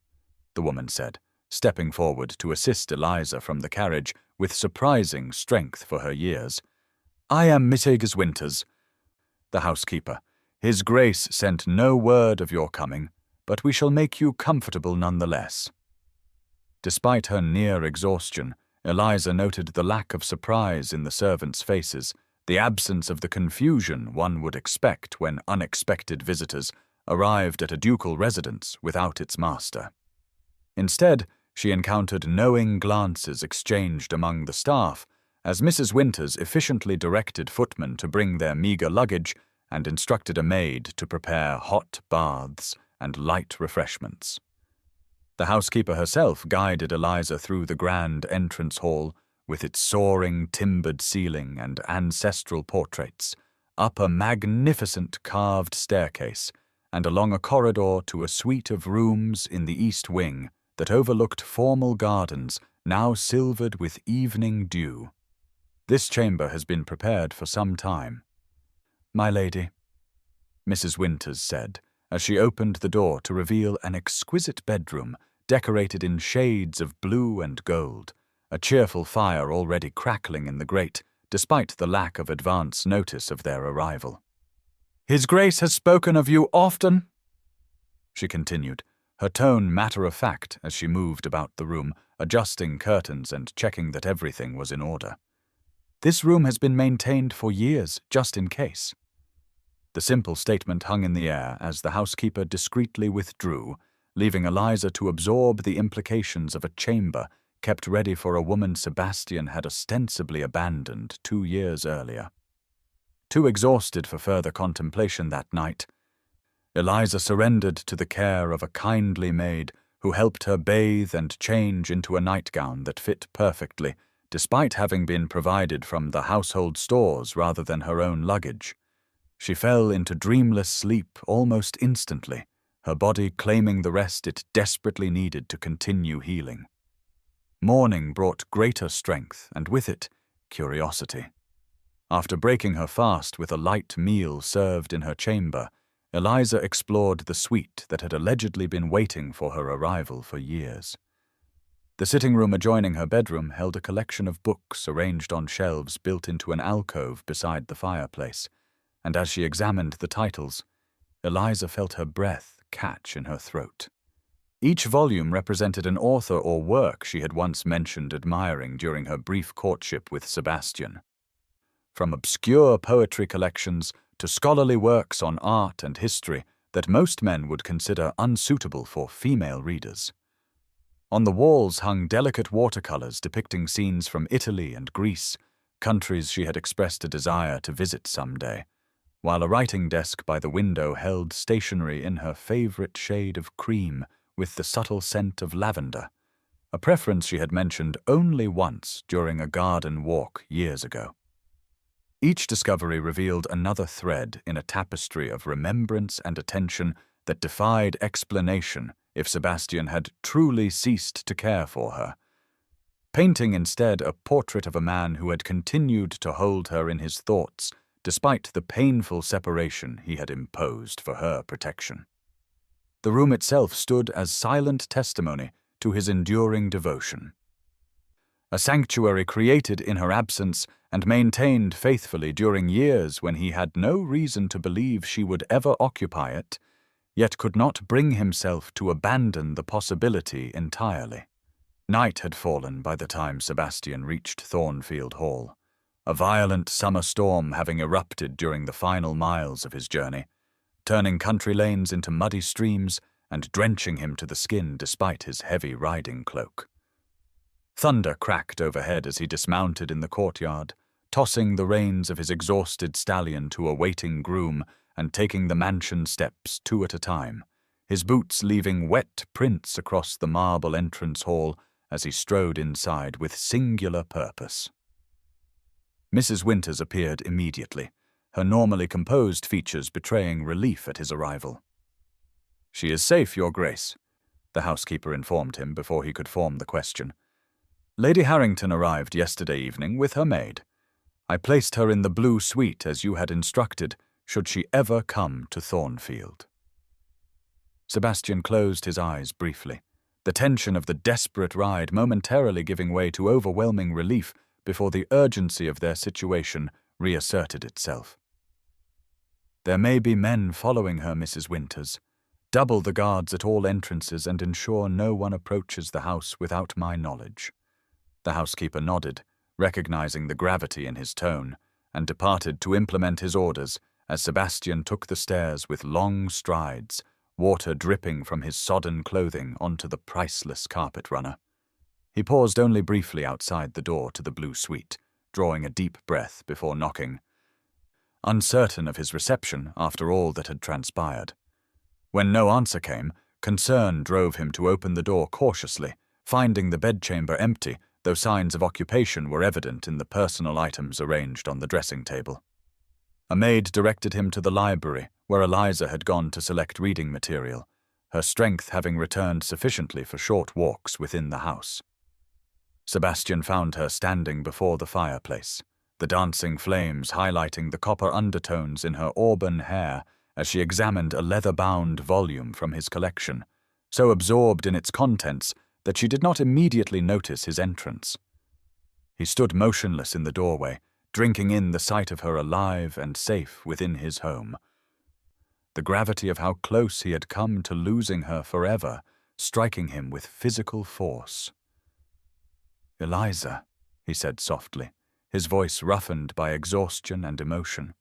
the woman said, stepping forward to assist Eliza from the carriage with surprising strength for her years. "I am Mrs. Winters, the housekeeper. His Grace sent no word of your coming, but we shall make you comfortable nonetheless." Despite her near exhaustion, Eliza noted the lack of surprise in the servants' faces, the absence of the confusion one would expect when unexpected visitors arrived at a ducal residence without its master. Instead, she encountered knowing glances exchanged among the staff as Mrs. Winters efficiently directed footmen to bring their meagre luggage and instructed a maid to prepare hot baths and light refreshments. The housekeeper herself guided Eliza through the grand entrance hall with its soaring timbered ceiling and ancestral portraits, up a magnificent carved staircase, and along a corridor to a suite of rooms in the east wing that overlooked formal gardens now silvered with evening dew. "This chamber has been prepared for some time, my lady," Mrs. Winters said, as she opened the door to reveal an exquisite bedroom decorated in shades of blue and gold, a cheerful fire already crackling in the grate, despite the lack of advance notice of their arrival. "His Grace has spoken of you often," she continued, her tone matter-of-fact as she moved about the room, adjusting curtains and checking that everything was in order. "This room has been maintained for years, just in case." The simple statement hung in the air as the housekeeper discreetly withdrew, leaving Eliza to absorb the implications of a chamber kept ready for a woman Sebastian had ostensibly abandoned 2 years earlier. Too exhausted for further contemplation that night, Eliza surrendered to the care of a kindly maid who helped her bathe and change into a nightgown that fit perfectly, despite having been provided from the household stores rather than her own luggage. She fell into dreamless sleep almost instantly, her body claiming the rest it desperately needed to continue healing. Morning brought greater strength, and with it, curiosity. After breaking her fast with a light meal served in her chamber, Eliza explored the suite that had allegedly been waiting for her arrival for years. The sitting room adjoining her bedroom held a collection of books arranged on shelves built into an alcove beside the fireplace, and as she examined the titles, Eliza felt her breath catch in her throat. Each volume represented an author or work she had once mentioned admiring during her brief courtship with Sebastian. From obscure poetry collections to scholarly works on art and history that most men would consider unsuitable for female readers. On the walls hung delicate watercolors depicting scenes from Italy and Greece, countries she had expressed a desire to visit someday, while a writing desk by the window held stationery in her favorite shade of cream with the subtle scent of lavender, a preference she had mentioned only once during a garden walk years ago. Each discovery revealed another thread in a tapestry of remembrance and attention that defied explanation if Sebastian had truly ceased to care for her, painting instead a portrait of a man who had continued to hold her in his thoughts despite the painful separation he had imposed for her protection. The room itself stood as silent testimony to his enduring devotion. A sanctuary created in her absence and maintained faithfully during years when he had no reason to believe she would ever occupy it, yet could not bring himself to abandon the possibility entirely. Night had fallen by the time Sebastian reached Thornfield Hall, a violent summer storm having erupted during the final miles of his journey, turning country lanes into muddy streams and drenching him to the skin despite his heavy riding cloak. Thunder cracked overhead as he dismounted in the courtyard, tossing the reins of his exhausted stallion to a waiting groom and taking the mansion steps 2 at a time, his boots leaving wet prints across the marble entrance hall as he strode inside with singular purpose. Mrs. Winters appeared immediately, her normally composed features betraying relief at his arrival. "She is safe, Your Grace," the housekeeper informed him before he could form the question. "Lady Harrington arrived yesterday evening with her maid. I placed her in the blue suite as you had instructed, should she ever come to Thornfield." Sebastian closed his eyes briefly, the tension of the desperate ride momentarily giving way to overwhelming relief before the urgency of their situation reasserted itself. "There may be men following her, Mrs. Winters. Double the guards at all entrances and ensure no one approaches the house without my knowledge." The housekeeper nodded, recognizing the gravity in his tone, and departed to implement his orders as Sebastian took the stairs with long strides, water dripping from his sodden clothing onto the priceless carpet runner. He paused only briefly outside the door to the blue suite, drawing a deep breath before knocking, uncertain of his reception after all that had transpired. When no answer came, concern drove him to open the door cautiously, finding the bedchamber empty, though signs of occupation were evident in the personal items arranged on the dressing table. A maid directed him to the library, where Eliza had gone to select reading material, her strength having returned sufficiently for short walks within the house. Sebastian found her standing before the fireplace, the dancing flames highlighting the copper undertones in her auburn hair as she examined a leather-bound volume from his collection, so absorbed in its contents that she did not immediately notice his entrance. He stood motionless in the doorway, drinking in the sight of her alive and safe within his home. The gravity of how close he had come to losing her forever, striking him with physical force. "Eliza," he said softly, his voice roughened by exhaustion and emotion.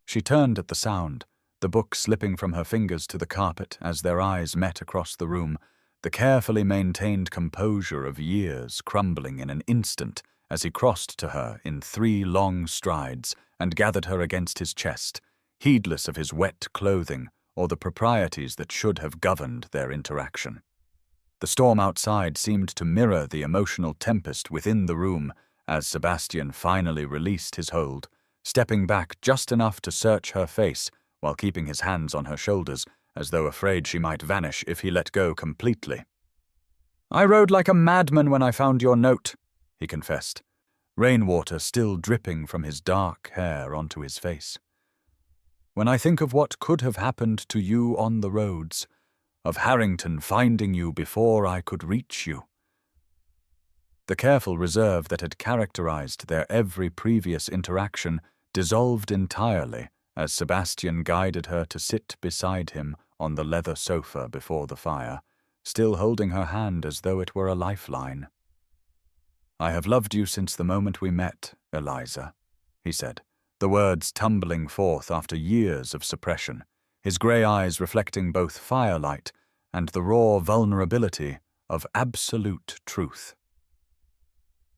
She turned at the sound, the book slipping from her fingers to the carpet as their eyes met across the room, the carefully maintained composure of years crumbling in an instant as he crossed to her in 3 long strides and gathered her against his chest, heedless of his wet clothing or the proprieties that should have governed their interaction. The storm outside seemed to mirror the emotional tempest within the room as Sebastian finally released his hold, stepping back just enough to search her face while keeping his hands on her shoulders, as though afraid she might vanish if he let go completely. "I rode like a madman when I found your note," he confessed, rainwater still dripping from his dark hair onto his face. "When I think of what could have happened to you on the roads, of Harrington finding you before I could reach you." The careful reserve that had characterized their every previous interaction dissolved entirely as Sebastian guided her to sit beside him on the leather sofa before the fire, still holding her hand as though it were a lifeline. "I have loved you since the moment we met, Eliza," he said, the words tumbling forth after years of suppression, his grey eyes reflecting both firelight and the raw vulnerability of absolute truth.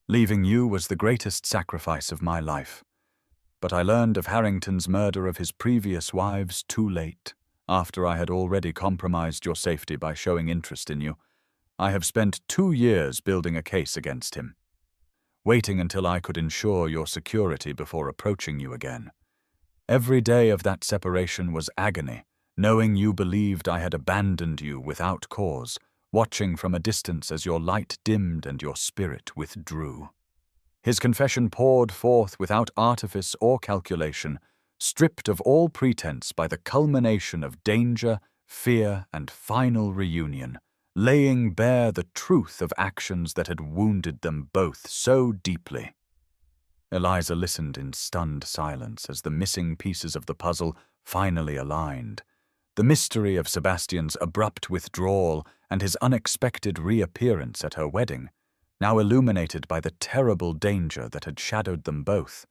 "Leaving you was the greatest sacrifice of my life, but I learned of Harrington's murder of his previous wives too late, after I had already compromised your safety by showing interest in you. I have spent 2 years building a case against him, waiting until I could ensure your security before approaching you again. Every day of that separation was agony, knowing you believed I had abandoned you without cause, watching from a distance as your light dimmed and your spirit withdrew." His confession poured forth without artifice or calculation, stripped of all pretense by the culmination of danger, fear, and final reunion, laying bare the truth of actions that had wounded them both so deeply. Eliza listened in stunned silence as the missing pieces of the puzzle finally aligned. The mystery of Sebastian's abrupt withdrawal and his unexpected reappearance at her wedding, now illuminated by the terrible danger that had shadowed them both,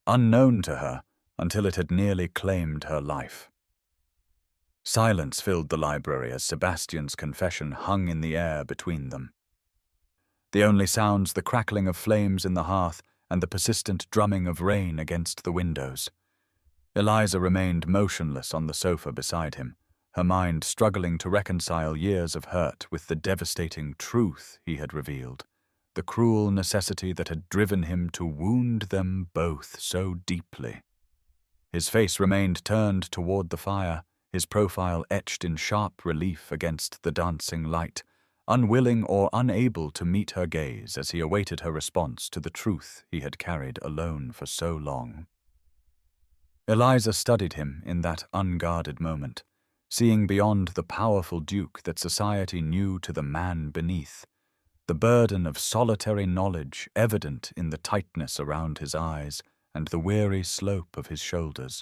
unknown to her until it had nearly claimed her life. Silence filled the library as Sebastian's confession hung in the air between them. The only sounds the crackling of flames in the hearth and the persistent drumming of rain against the windows. Eliza remained motionless on the sofa beside him, her mind struggling to reconcile years of hurt with the devastating truth he had revealed, the cruel necessity that had driven him to wound them both so deeply. His face remained turned toward the fire, his profile etched in sharp relief against the dancing light, unwilling or unable to meet her gaze as he awaited her response to the truth he had carried alone for so long. Eliza studied him in that unguarded moment, seeing beyond the powerful Duke that society knew to the man beneath, the burden of solitary knowledge evident in the tightness around his eyes and the weary slope of his shoulders.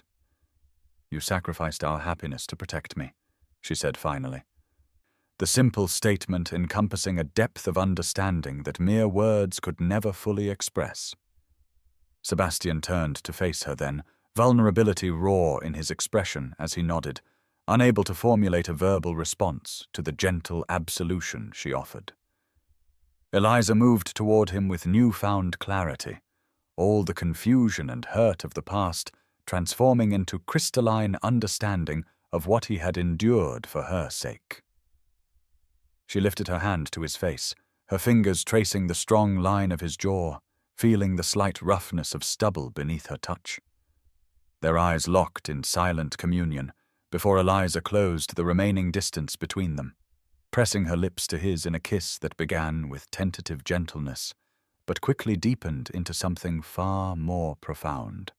"You sacrificed our happiness to protect me," she said finally. The simple statement encompassing a depth of understanding that mere words could never fully express. Sebastian turned to face her then, vulnerability raw in his expression as he nodded, unable to formulate a verbal response to the gentle absolution she offered. Eliza moved toward him with newfound clarity, all the confusion and hurt of the past transforming into crystalline understanding of what he had endured for her sake. She lifted her hand to his face, her fingers tracing the strong line of his jaw, feeling the slight roughness of stubble beneath her touch. Their eyes locked in silent communion before Eliza closed the remaining distance between them, pressing her lips to his in a kiss that began with tentative gentleness, but quickly deepened into something far more profound.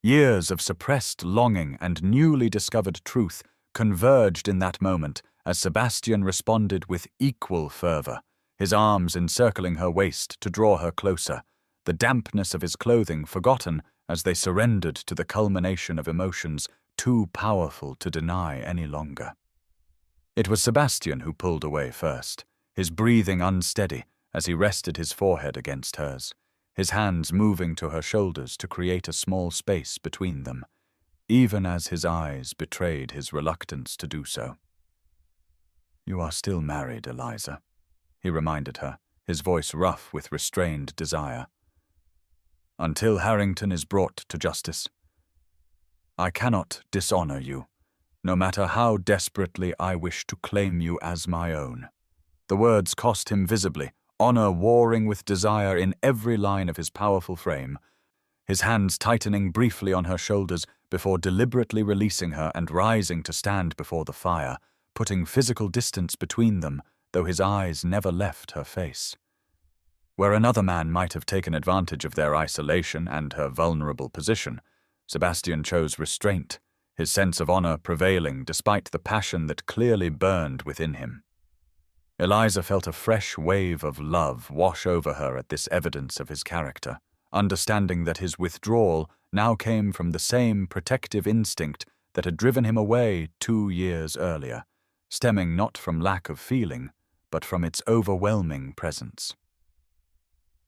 Years of suppressed longing and newly discovered truth converged in that moment as Sebastian responded with equal fervor, his arms encircling her waist to draw her closer, the dampness of his clothing forgotten as they surrendered to the culmination of emotions too powerful to deny any longer. It was Sebastian who pulled away first, his breathing unsteady as he rested his forehead against hers, his hands moving to her shoulders to create a small space between them, even as his eyes betrayed his reluctance to do so. "You are still married, Eliza," he reminded her, his voice rough with restrained desire. "Until Harrington is brought to justice. I cannot dishonor you, no matter how desperately I wish to claim you as my own." The words cost him visibly, honor warring with desire in every line of his powerful frame, his hands tightening briefly on her shoulders before deliberately releasing her and rising to stand before the fire, putting physical distance between them, though his eyes never left her face. Where another man might have taken advantage of their isolation and her vulnerable position, Sebastian chose restraint, his sense of honor prevailing despite the passion that clearly burned within him. Eliza felt a fresh wave of love wash over her at this evidence of his character, understanding that his withdrawal now came from the same protective instinct that had driven him away 2 years earlier, stemming not from lack of feeling, but from its overwhelming presence.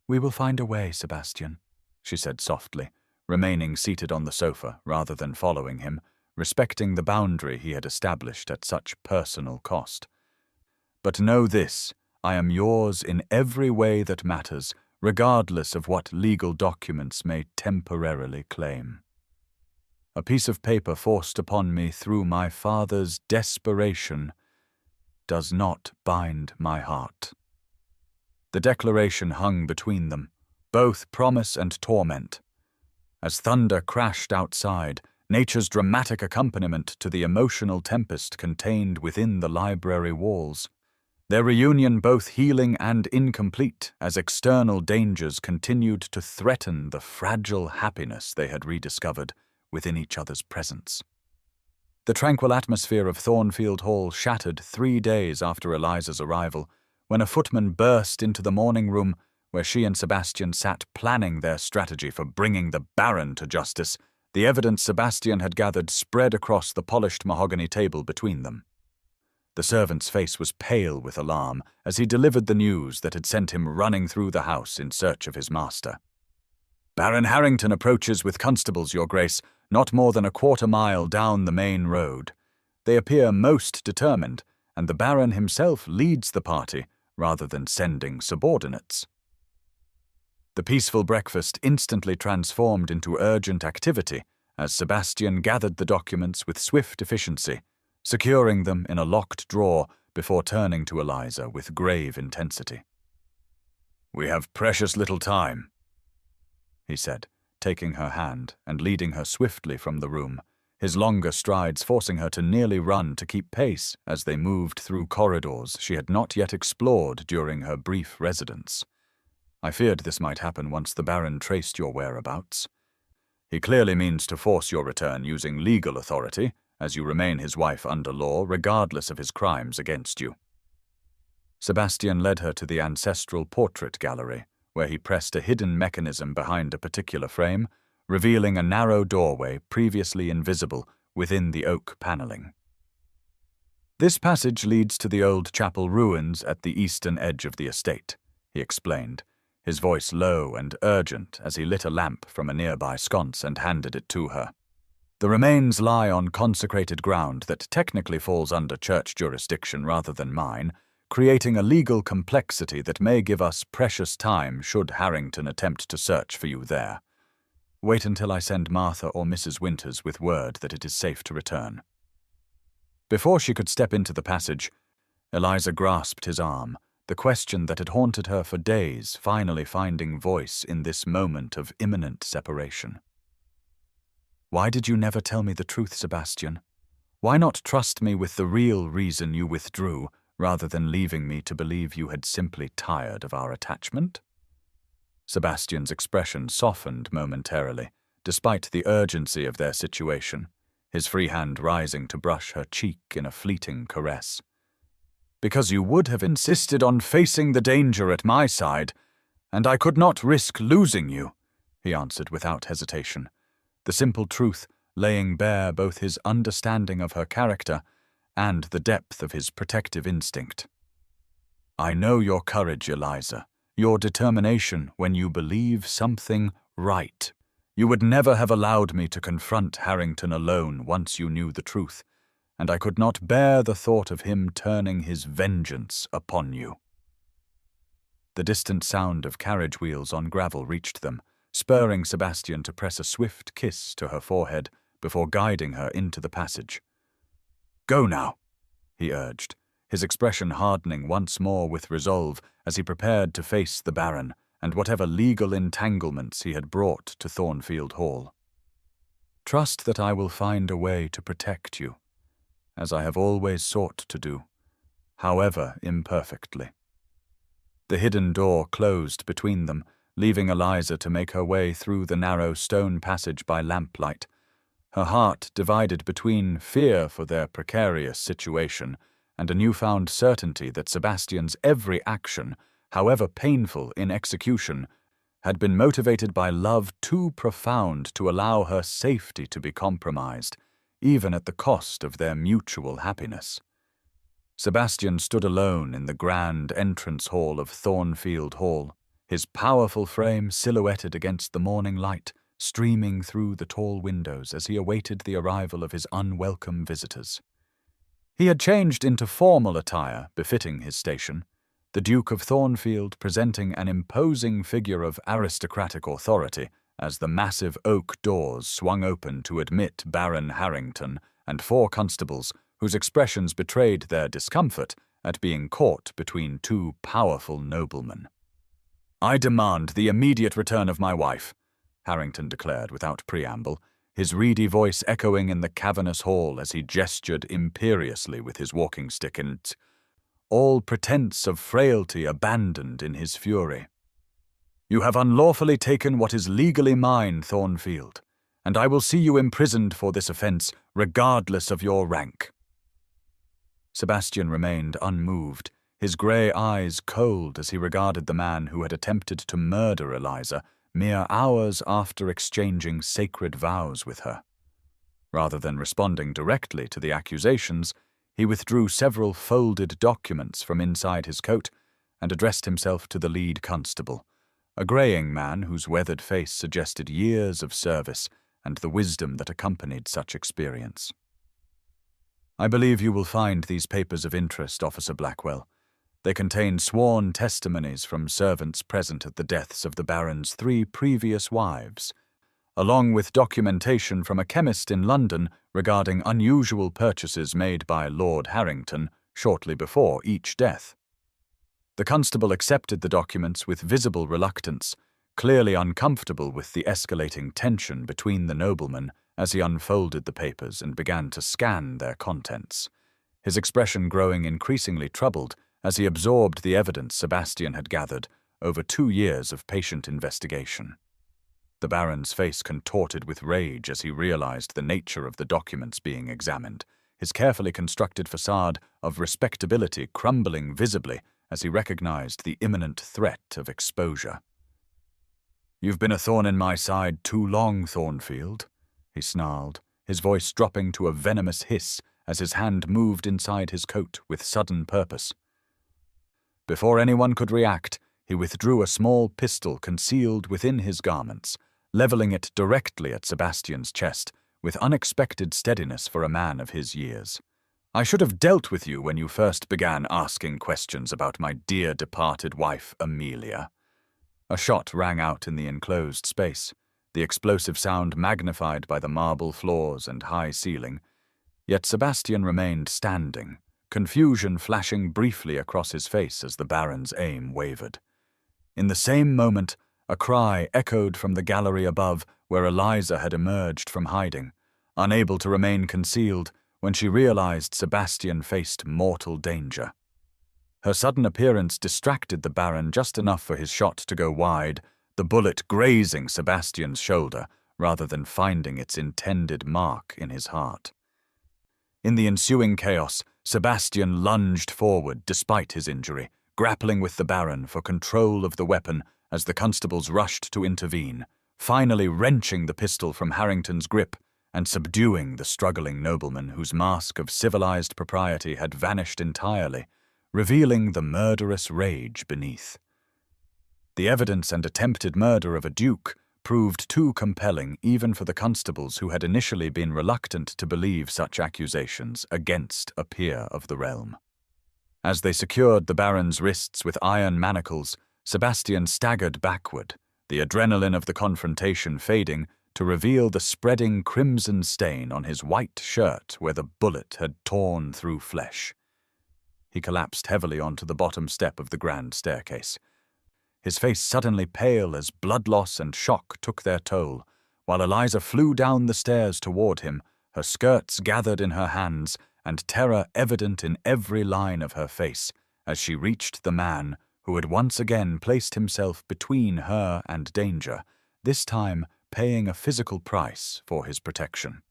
"We will find a way, Sebastian," she said softly, remaining seated on the sofa rather than following him, respecting the boundary he had established at such personal cost. "But know this, I am yours in every way that matters, regardless of what legal documents may temporarily claim. A piece of paper forced upon me through my father's desperation does not bind my heart." The declaration hung between them, both promise and torment. As thunder crashed outside, nature's dramatic accompaniment to the emotional tempest contained within the library walls, their reunion both healing and incomplete as external dangers continued to threaten the fragile happiness they had rediscovered within each other's presence. The tranquil atmosphere of Thornfield Hall shattered 3 days after Eliza's arrival, when a footman burst into the morning room where she and Sebastian sat planning their strategy for bringing the Baron to justice, the evidence Sebastian had gathered spread across the polished mahogany table between them. The servant's face was pale with alarm as he delivered the news that had sent him running through the house in search of his master. "Baron Harrington approaches with constables, Your Grace, not more than a 1/4 mile down the main road. They appear most determined, and the Baron himself leads the party rather than sending subordinates." The peaceful breakfast instantly transformed into urgent activity as Sebastian gathered the documents with swift efficiency, securing them in a locked drawer before turning to Eliza with grave intensity. "We have precious little time," he said, taking her hand and leading her swiftly from the room, his longer strides forcing her to nearly run to keep pace as they moved through corridors she had not yet explored during her brief residence. "I feared this might happen once the Baron traced your whereabouts. He clearly means to force your return using legal authority, as you remain his wife under law regardless of his crimes against you." Sebastian led her to the ancestral portrait gallery, where he pressed a hidden mechanism behind a particular frame, revealing a narrow doorway previously invisible within the oak paneling. "This passage leads to the old chapel ruins at the eastern edge of the estate," he explained, his voice low and urgent as he lit a lamp from a nearby sconce and handed it to her. "The remains lie on consecrated ground that technically falls under church jurisdiction rather than mine, creating a legal complexity that may give us precious time should Harrington attempt to search for you there. Wait until I send Martha or Mrs. Winters with word that it is safe to return." Before she could step into the passage, Eliza grasped his arm, the question that had haunted her for days finally finding voice in this moment of imminent separation. "Why did you never tell me the truth, Sebastian? Why not trust me with the real reason you withdrew, rather than leaving me to believe you had simply tired of our attachment?" Sebastian's expression softened momentarily, despite the urgency of their situation, his free hand rising to brush her cheek in a fleeting caress. "Because you would have insisted on facing the danger at my side, and I could not risk losing you," he answered without hesitation, the simple truth laying bare both his understanding of her character and the depth of his protective instinct. "I know your courage, Eliza, your determination when you believe something right. You would never have allowed me to confront Harrington alone once you knew the truth, and I could not bear the thought of him turning his vengeance upon you." The distant sound of carriage wheels on gravel reached them, spurring Sebastian to press a swift kiss to her forehead before guiding her into the passage. "Go now," he urged, his expression hardening once more with resolve as he prepared to face the Baron and whatever legal entanglements he had brought to Thornfield Hall. "Trust that I will find a way to protect you, as I have always sought to do, however imperfectly." The hidden door closed between them, leaving Eliza to make her way through the narrow stone passage by lamplight, her heart divided between fear for their precarious situation and a newfound certainty that Sebastian's every action, however painful in execution, had been motivated by love too profound to allow her safety to be compromised, even at the cost of their mutual happiness. Sebastian stood alone in the grand entrance hall of Thornfield Hall, his powerful frame silhouetted against the morning light, streaming through the tall windows as he awaited the arrival of his unwelcome visitors. He had changed into formal attire befitting his station, the Duke of Thornfield presenting an imposing figure of aristocratic authority as the massive oak doors swung open to admit Baron Harrington and 4 constables whose expressions betrayed their discomfort at being caught between 2 powerful noblemen. "I demand the immediate return of my wife," Harrington declared without preamble, his reedy voice echoing in the cavernous hall as he gestured imperiously with his walking stick and all pretense of frailty abandoned in his fury. "You have unlawfully taken what is legally mine, Thornfield, and I will see you imprisoned for this offense, regardless of your rank." Sebastian remained unmoved, his grey eyes cold as he regarded the man who had attempted to murder Eliza mere hours after exchanging sacred vows with her. Rather than responding directly to the accusations, he withdrew several folded documents from inside his coat and addressed himself to the lead constable, a greying man whose weathered face suggested years of service and the wisdom that accompanied such experience. "I believe you will find these papers of interest, Officer Blackwell. They contain sworn testimonies from servants present at the deaths of the Baron's 3 previous wives, along with documentation from a chemist in London regarding unusual purchases made by Lord Harrington shortly before each death." The constable accepted the documents with visible reluctance, clearly uncomfortable with the escalating tension between the noblemen as he unfolded the papers and began to scan their contents, his expression growing increasingly troubled as he absorbed the evidence Sebastian had gathered over 2 years of patient investigation. The Baron's face contorted with rage as he realized the nature of the documents being examined, his carefully constructed facade of respectability crumbling visibly as he recognized the imminent threat of exposure. "You've been a thorn in my side too long, Thornfield," he snarled, his voice dropping to a venomous hiss as his hand moved inside his coat with sudden purpose. Before anyone could react, he withdrew a small pistol concealed within his garments, leveling it directly at Sebastian's chest with unexpected steadiness for a man of his years. "I should have dealt with you when you first began asking questions about my dear departed wife, Amelia." A shot rang out in the enclosed space, the explosive sound magnified by the marble floors and high ceiling. Yet Sebastian remained standing, confusion flashing briefly across his face as the Baron's aim wavered. In the same moment, a cry echoed from the gallery above where Eliza had emerged from hiding, unable to remain concealed when she realized Sebastian faced mortal danger. Her sudden appearance distracted the Baron just enough for his shot to go wide, the bullet grazing Sebastian's shoulder rather than finding its intended mark in his heart. In the ensuing chaos, Sebastian lunged forward despite his injury, grappling with the Baron for control of the weapon as the constables rushed to intervene, finally wrenching the pistol from Harrington's grip and subduing the struggling nobleman whose mask of civilized propriety had vanished entirely, revealing the murderous rage beneath. The evidence and attempted murder of a duke proved too compelling even for the constables who had initially been reluctant to believe such accusations against a peer of the realm. As they secured the Baron's wrists with iron manacles, Sebastian staggered backward, the adrenaline of the confrontation fading to reveal the spreading crimson stain on his white shirt where the bullet had torn through flesh. he collapsed heavily onto the bottom step of the grand staircase. His face suddenly pale as blood loss and shock took their toll, while Eliza flew down the stairs toward him, her skirts gathered in her hands and terror evident in every line of her face as she reached the man who had once again placed himself between her and danger, this time paying a physical price for his protection.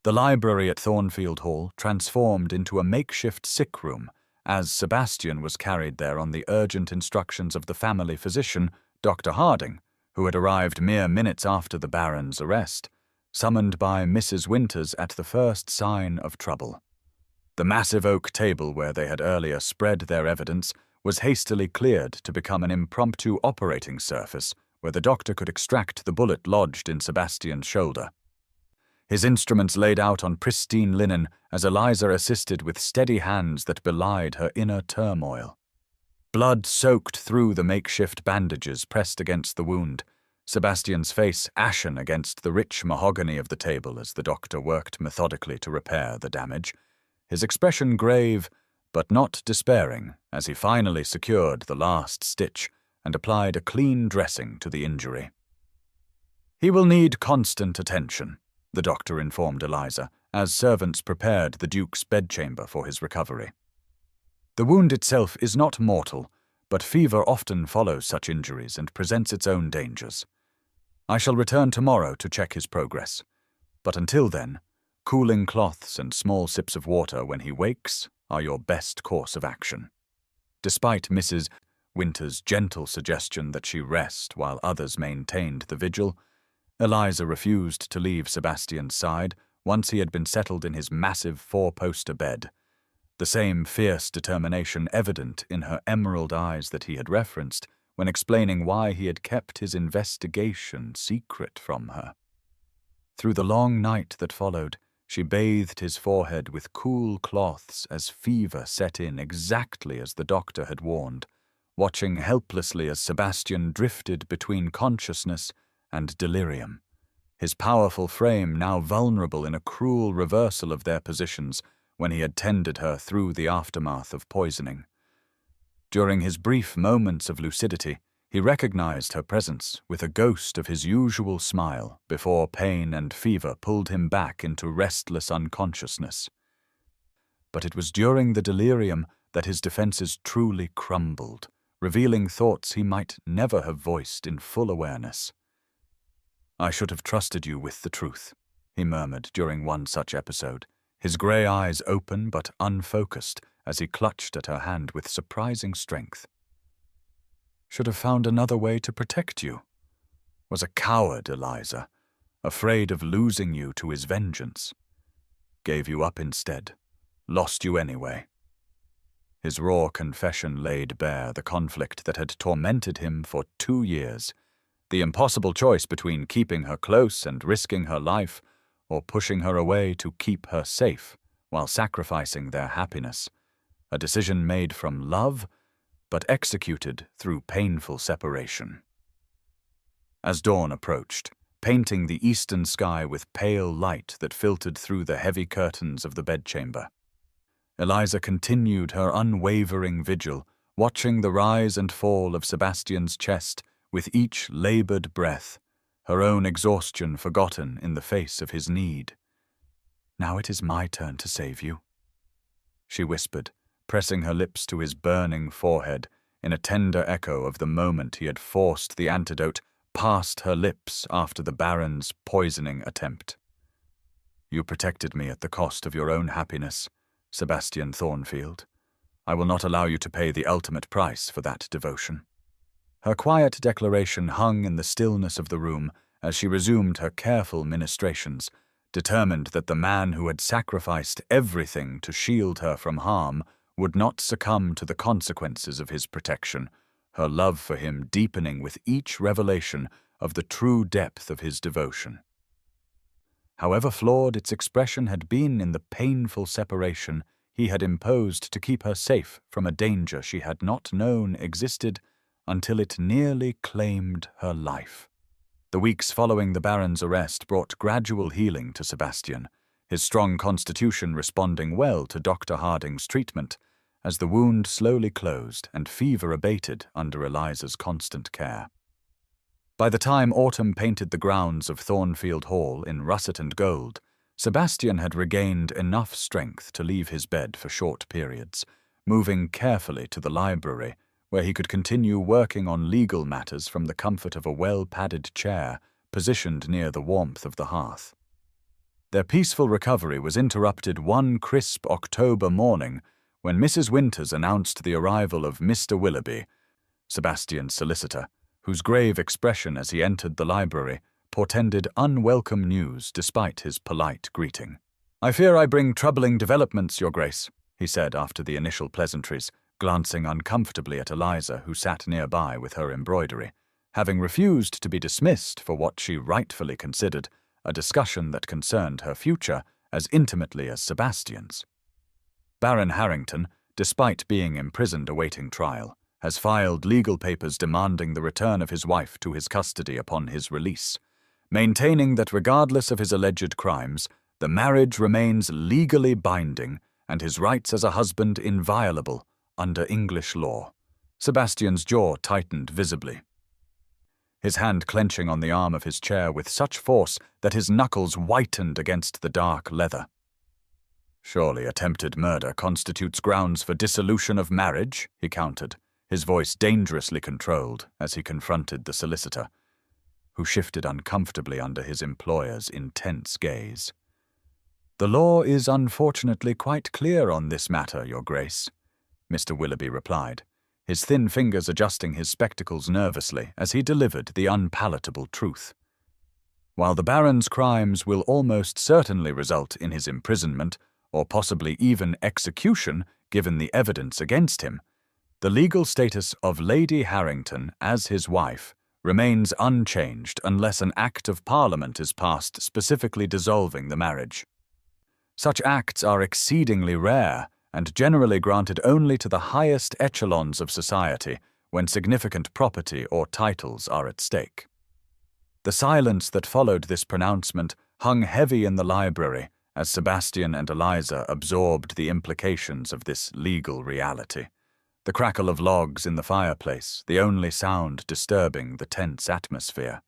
The library at Thornfield Hall transformed into a makeshift sick room, as Sebastian was carried there on the urgent instructions of the family physician, Dr. Harding, who had arrived mere minutes after the Baron's arrest, summoned by Mrs. Winters at the first sign of trouble. The massive oak table where they had earlier spread their evidence was hastily cleared to become an impromptu operating surface where the doctor could extract the bullet lodged in Sebastian's shoulder. His instruments laid out on pristine linen as Eliza assisted with steady hands that belied her inner turmoil. Blood soaked through the makeshift bandages pressed against the wound, Sebastian's face ashen against the rich mahogany of the table as the doctor worked methodically to repair the damage, his expression grave but not despairing as he finally secured the last stitch and applied a clean dressing to the injury. "He will need constant attention," the doctor informed Eliza, as servants prepared the Duke's bedchamber for his recovery. "The wound itself is not mortal, but fever often follows such injuries and presents its own dangers. I shall return tomorrow to check his progress, but until then, cooling cloths and small sips of water when he wakes are your best course of action." Despite Mrs. Winters' gentle suggestion that she rest while others maintained the vigil, Eliza refused to leave Sebastian's side once he had been settled in his massive four-poster bed, the same fierce determination evident in her emerald eyes that he had referenced when explaining why he had kept his investigation secret from her. Through the long night that followed, she bathed his forehead with cool cloths as fever set in exactly as the doctor had warned, watching helplessly as Sebastian drifted between consciousness and delirium, his powerful frame now vulnerable in a cruel reversal of their positions when he had tended her through the aftermath of poisoning. During his brief moments of lucidity, he recognized her presence with a ghost of his usual smile before pain and fever pulled him back into restless unconsciousness. But it was during the delirium that his defenses truly crumbled, revealing thoughts he might never have voiced in full awareness. "I should have trusted you with the truth," he murmured during one such episode, his grey eyes open but unfocused as he clutched at her hand with surprising strength. "Should have found another way to protect you. Was a coward, Eliza, afraid of losing you to his vengeance. Gave you up instead, lost you anyway." His raw confession laid bare the conflict that had tormented him for 2 years, the impossible choice between keeping her close and risking her life, or pushing her away to keep her safe while sacrificing their happiness, a decision made from love, but executed through painful separation. As dawn approached, painting the eastern sky with pale light that filtered through the heavy curtains of the bedchamber, Eliza continued her unwavering vigil, watching the rise and fall of Sebastian's chest with each labored breath, her own exhaustion forgotten in the face of his need. "Now it is my turn to save you," she whispered, pressing her lips to his burning forehead in a tender echo of the moment he had forced the antidote past her lips after the Baron's poisoning attempt. "You protected me at the cost of your own happiness, Sebastian Thornfield. I will not allow you to pay the ultimate price for that devotion." Her quiet declaration hung in the stillness of the room as she resumed her careful ministrations, determined that the man who had sacrificed everything to shield her from harm would not succumb to the consequences of his protection, her love for him deepening with each revelation of the true depth of his devotion. However flawed its expression had been in the painful separation he had imposed to keep her safe from a danger she had not known existed until it nearly claimed her life. The weeks following the Baron's arrest brought gradual healing to Sebastian, his strong constitution responding well to Dr. Harding's treatment, as the wound slowly closed and fever abated under Eliza's constant care. By the time autumn painted the grounds of Thornfield Hall in russet and gold, Sebastian had regained enough strength to leave his bed for short periods, moving carefully to the library, where he could continue working on legal matters from the comfort of a well-padded chair positioned near the warmth of the hearth. Their peaceful recovery was interrupted one crisp October morning when Mrs. Winters announced the arrival of Mr. Willoughby, Sebastian's solicitor, whose grave expression as he entered the library portended unwelcome news despite his polite greeting. "I fear I bring troubling developments, Your Grace," he said after the initial pleasantries, glancing uncomfortably at Eliza, who sat nearby with her embroidery, having refused to be dismissed for what she rightfully considered a discussion that concerned her future as intimately as Sebastian's. Baron Harrington, despite being imprisoned awaiting trial, has filed legal papers demanding the return of his wife to his custody upon his release, maintaining that regardless of his alleged crimes, the marriage remains legally binding and his rights as a husband inviolable under English law. Sebastian's jaw tightened visibly, his hand clenching on the arm of his chair with such force that his knuckles whitened against the dark leather. "Surely attempted murder constitutes grounds for dissolution of marriage," he countered, his voice dangerously controlled as he confronted the solicitor, who shifted uncomfortably under his employer's intense gaze. "The law is unfortunately quite clear on this matter, Your Grace," Mr. Willoughby replied, his thin fingers adjusting his spectacles nervously as he delivered the unpalatable truth. "While the Baron's crimes will almost certainly result in his imprisonment, or possibly even execution given the evidence against him, the legal status of Lady Harrington as his wife remains unchanged unless an Act of Parliament is passed specifically dissolving the marriage. Such acts are exceedingly rare and generally granted only to the highest echelons of society when significant property or titles are at stake." The silence that followed this pronouncement hung heavy in the library as Sebastian and Eliza absorbed the implications of this legal reality, the crackle of logs in the fireplace the only sound disturbing the tense atmosphere.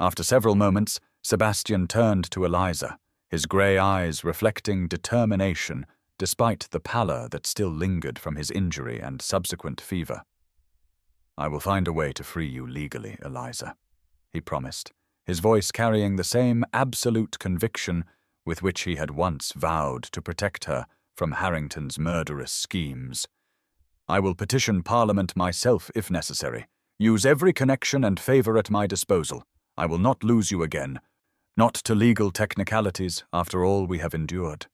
After several moments, Sebastian turned to Eliza, his grey eyes reflecting determination despite the pallor that still lingered from his injury and subsequent fever. "I will find a way to free you legally, Eliza," he promised, his voice carrying the same absolute conviction with which he had once vowed to protect her from Harrington's murderous schemes. "I will petition Parliament myself if necessary, use every connection and favour at my disposal. I will not lose you again, not to legal technicalities after all we have endured."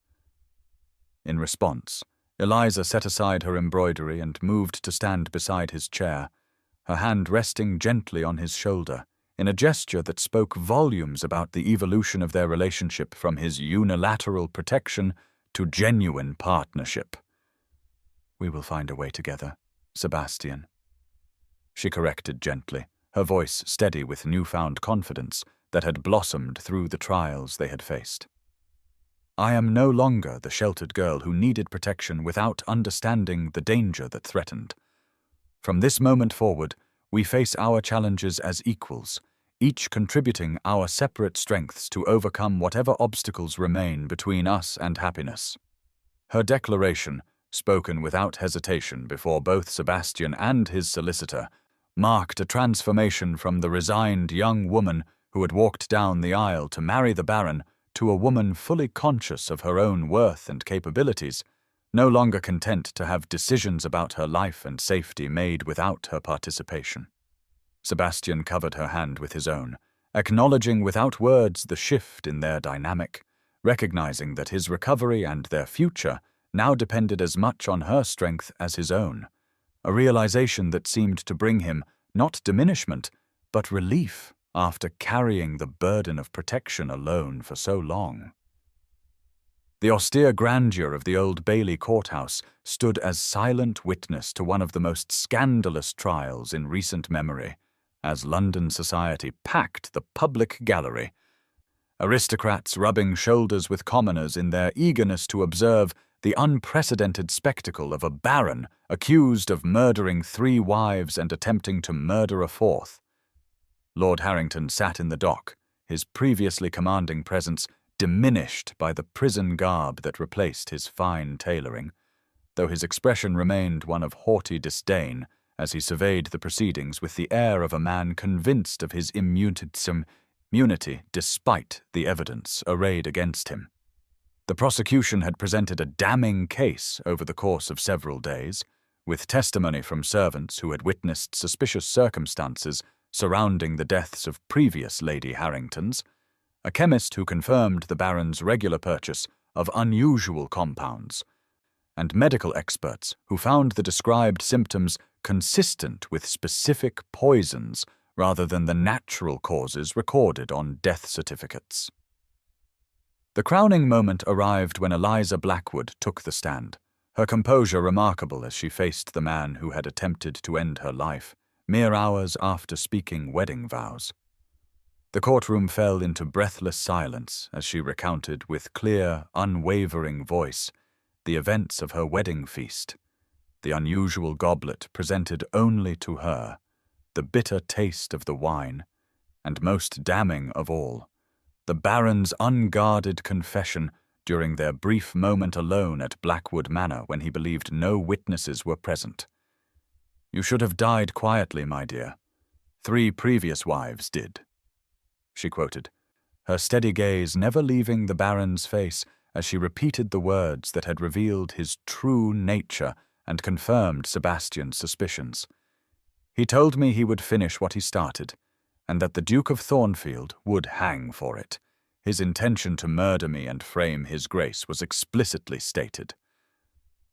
In response, Eliza set aside her embroidery and moved to stand beside his chair, her hand resting gently on his shoulder, in a gesture that spoke volumes about the evolution of their relationship from his unilateral protection to genuine partnership. "We will find a way together, Sebastian," she corrected gently, her voice steady with newfound confidence that had blossomed through the trials they had faced. "I am no longer the sheltered girl who needed protection without understanding the danger that threatened. From this moment forward, we face our challenges as equals, each contributing our separate strengths to overcome whatever obstacles remain between us and happiness." Her declaration, spoken without hesitation before both Sebastian and his solicitor, marked a transformation from the resigned young woman who had walked down the aisle to marry the Baron to a woman fully conscious of her own worth and capabilities, no longer content to have decisions about her life and safety made without her participation. Sebastian covered her hand with his own, acknowledging without words the shift in their dynamic, recognizing that his recovery and their future now depended as much on her strength as his own, a realization that seemed to bring him not diminishment, but relief after carrying the burden of protection alone for so long. The austere grandeur of the Old Bailey courthouse stood as silent witness to one of the most scandalous trials in recent memory, as London society packed the public gallery, aristocrats rubbing shoulders with commoners in their eagerness to observe the unprecedented spectacle of a baron accused of murdering 3 wives and attempting to murder a 4th. Lord Harrington sat in the dock, his previously commanding presence diminished by the prison garb that replaced his fine tailoring, though his expression remained one of haughty disdain as he surveyed the proceedings with the air of a man convinced of his immunity despite the evidence arrayed against him. The prosecution had presented a damning case over the course of several days, with testimony from servants who had witnessed suspicious circumstances surrounding the deaths of previous Lady Harringtons, a chemist who confirmed the Baron's regular purchase of unusual compounds, and medical experts who found the described symptoms consistent with specific poisons rather than the natural causes recorded on death certificates. The crowning moment arrived when Eliza Blackwood took the stand, her composure remarkable as she faced the man who had attempted to end her life, mere hours after speaking wedding vows. The courtroom fell into breathless silence as she recounted with clear, unwavering voice the events of her wedding feast, the unusual goblet presented only to her, the bitter taste of the wine, and most damning of all, the Baron's unguarded confession during their brief moment alone at Blackwood Manor when he believed no witnesses were present. "You should have died quietly, my dear. 3 previous wives did," she quoted, her steady gaze never leaving the Baron's face as she repeated the words that had revealed his true nature and confirmed Sebastian's suspicions. "He told me he would finish what he started, and that the Duke of Thornfield would hang for it. His intention to murder me and frame his grace was explicitly stated."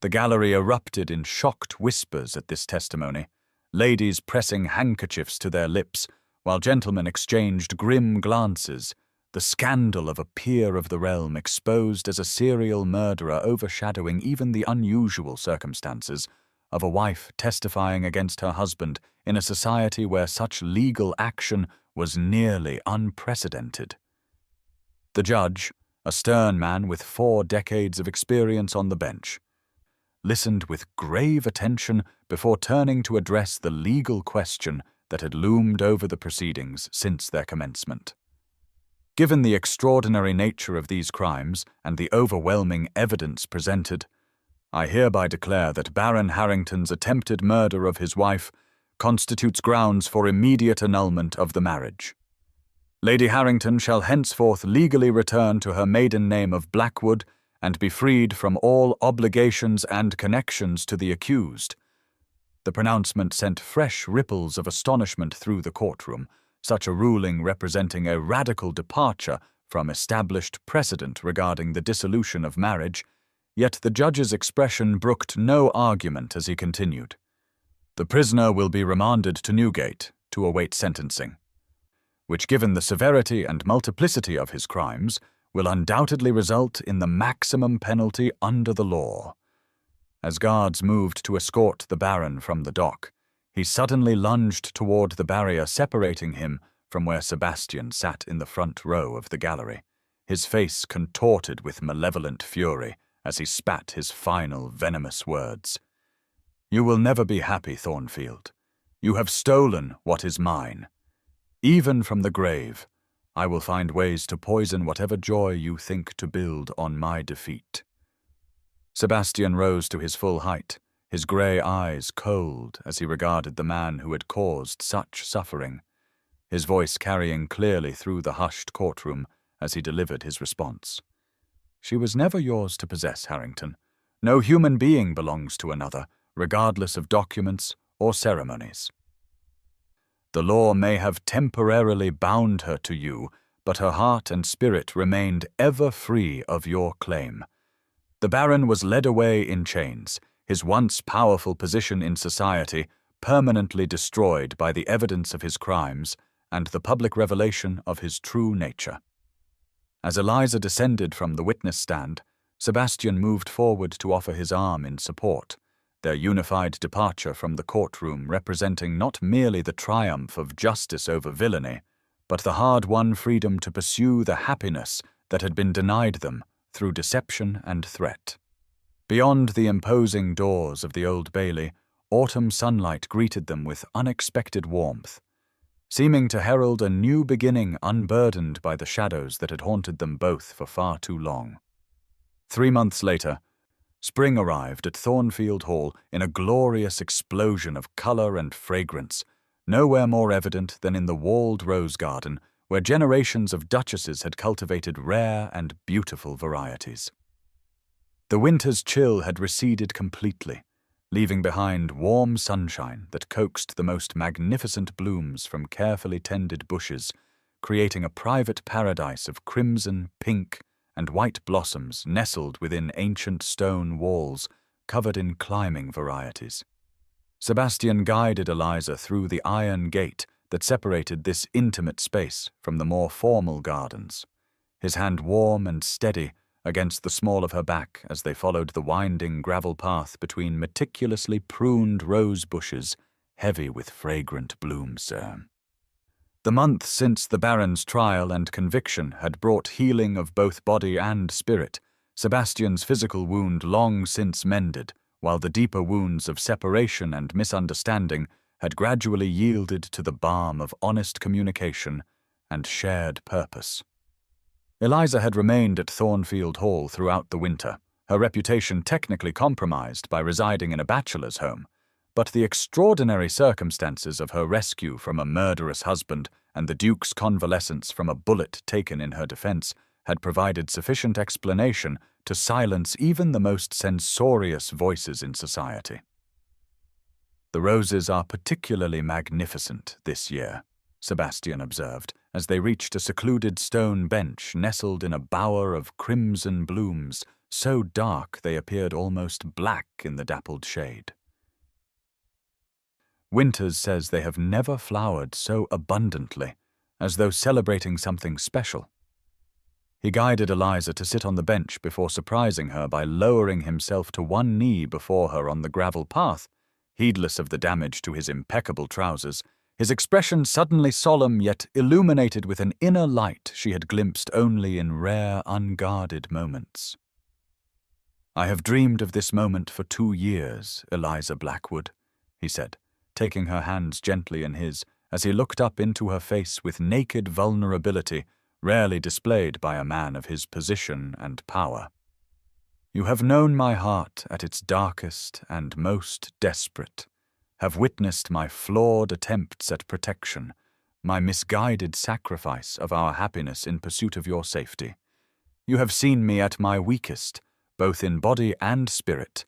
The gallery erupted in shocked whispers at this testimony, ladies pressing handkerchiefs to their lips, while gentlemen exchanged grim glances, the scandal of a peer of the realm exposed as a serial murderer overshadowing even the unusual circumstances of a wife testifying against her husband in a society where such legal action was nearly unprecedented. The judge, a stern man with 4 decades of experience on the bench, listened with grave attention before turning to address the legal question that had loomed over the proceedings since their commencement. Given the extraordinary nature of these crimes and the overwhelming evidence presented, I hereby declare that Baron Harrington's attempted murder of his wife constitutes grounds for immediate annulment of the marriage. Lady Harrington shall henceforth legally return to her maiden name of Blackwood and be freed from all obligations and connections to the accused. The pronouncement sent fresh ripples of astonishment through the courtroom, such a ruling representing a radical departure from established precedent regarding the dissolution of marriage, yet the judge's expression brooked no argument as he continued. "The prisoner will be remanded to Newgate to await sentencing, which, given the severity and multiplicity of his crimes, will undoubtedly result in the maximum penalty under the law." As guards moved to escort the Baron from the dock, he suddenly lunged toward the barrier separating him from where Sebastian sat in the front row of the gallery, his face contorted with malevolent fury as he spat his final venomous words. "You will never be happy, Thornfield. You have stolen what is mine. Even from the grave, I will find ways to poison whatever joy you think to build on my defeat." Sebastian rose to his full height, his grey eyes cold as he regarded the man who had caused such suffering, his voice carrying clearly through the hushed courtroom as he delivered his response. "She was never yours to possess, Harrington. No human being belongs to another, regardless of documents or ceremonies. The law may have temporarily bound her to you, but her heart and spirit remained ever free of your claim. The Baron was led away in chains, his once powerful position in society permanently destroyed by the evidence of his crimes and the public revelation of his true nature." As Eliza descended from the witness stand, Sebastian moved forward to offer his arm in support, their unified departure from the courtroom representing not merely the triumph of justice over villainy, but the hard-won freedom to pursue the happiness that had been denied them through deception and threat. Beyond the imposing doors of the Old Bailey, autumn sunlight greeted them with unexpected warmth, seeming to herald a new beginning unburdened by the shadows that had haunted them both for far too long. 3 months later, spring arrived at Thornfield Hall in a glorious explosion of colour and fragrance, nowhere more evident than in the walled rose garden, where generations of duchesses had cultivated rare and beautiful varieties. The winter's chill had receded completely, leaving behind warm sunshine that coaxed the most magnificent blooms from carefully tended bushes, creating a private paradise of crimson, pink, and white blossoms nestled within ancient stone walls covered in climbing varieties. Sebastian guided Eliza through the iron gate that separated this intimate space from the more formal gardens, his hand warm and steady against the small of her back as they followed the winding gravel path between meticulously pruned rose bushes heavy with fragrant blooms. The month since the Baron's trial and conviction had brought healing of both body and spirit, Sebastian's physical wound long since mended, while the deeper wounds of separation and misunderstanding had gradually yielded to the balm of honest communication and shared purpose. Eliza had remained at Thornfield Hall throughout the winter, her reputation technically compromised by residing in a bachelor's home, but the extraordinary circumstances of her rescue from a murderous husband and the Duke's convalescence from a bullet taken in her defense had provided sufficient explanation to silence even the most censorious voices in society. "The roses are particularly magnificent this year," Sebastian observed, as they reached a secluded stone bench nestled in a bower of crimson blooms, so dark they appeared almost black in the dappled shade. "Winters says they have never flowered so abundantly, as though celebrating something special." He guided Eliza to sit on the bench before surprising her by lowering himself to one knee before her on the gravel path, heedless of the damage to his impeccable trousers, his expression suddenly solemn yet illuminated with an inner light she had glimpsed only in rare, unguarded moments. "I have dreamed of this moment for 2 years, Eliza Blackwood," he said, taking her hands gently in his as he looked up into her face with naked vulnerability rarely displayed by a man of his position and power. "You have known my heart at its darkest and most desperate, have witnessed my flawed attempts at protection, my misguided sacrifice of our happiness in pursuit of your safety. You have seen me at my weakest, both in body and spirit,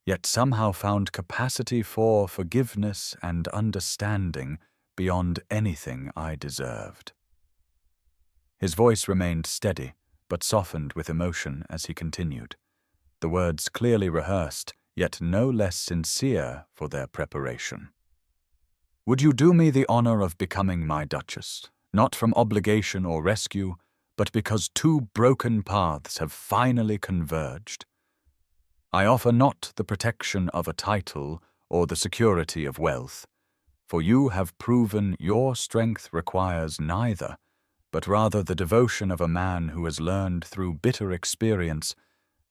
yet somehow found capacity for forgiveness and understanding beyond anything I deserved." His voice remained steady, but softened with emotion as he continued, the words clearly rehearsed, yet no less sincere for their preparation. "Would you do me the honor of becoming my Duchess, not from obligation or rescue, but because 2 broken paths have finally converged? I offer not the protection of a title or the security of wealth, for you have proven your strength requires neither, but rather the devotion of a man who has learned through bitter experience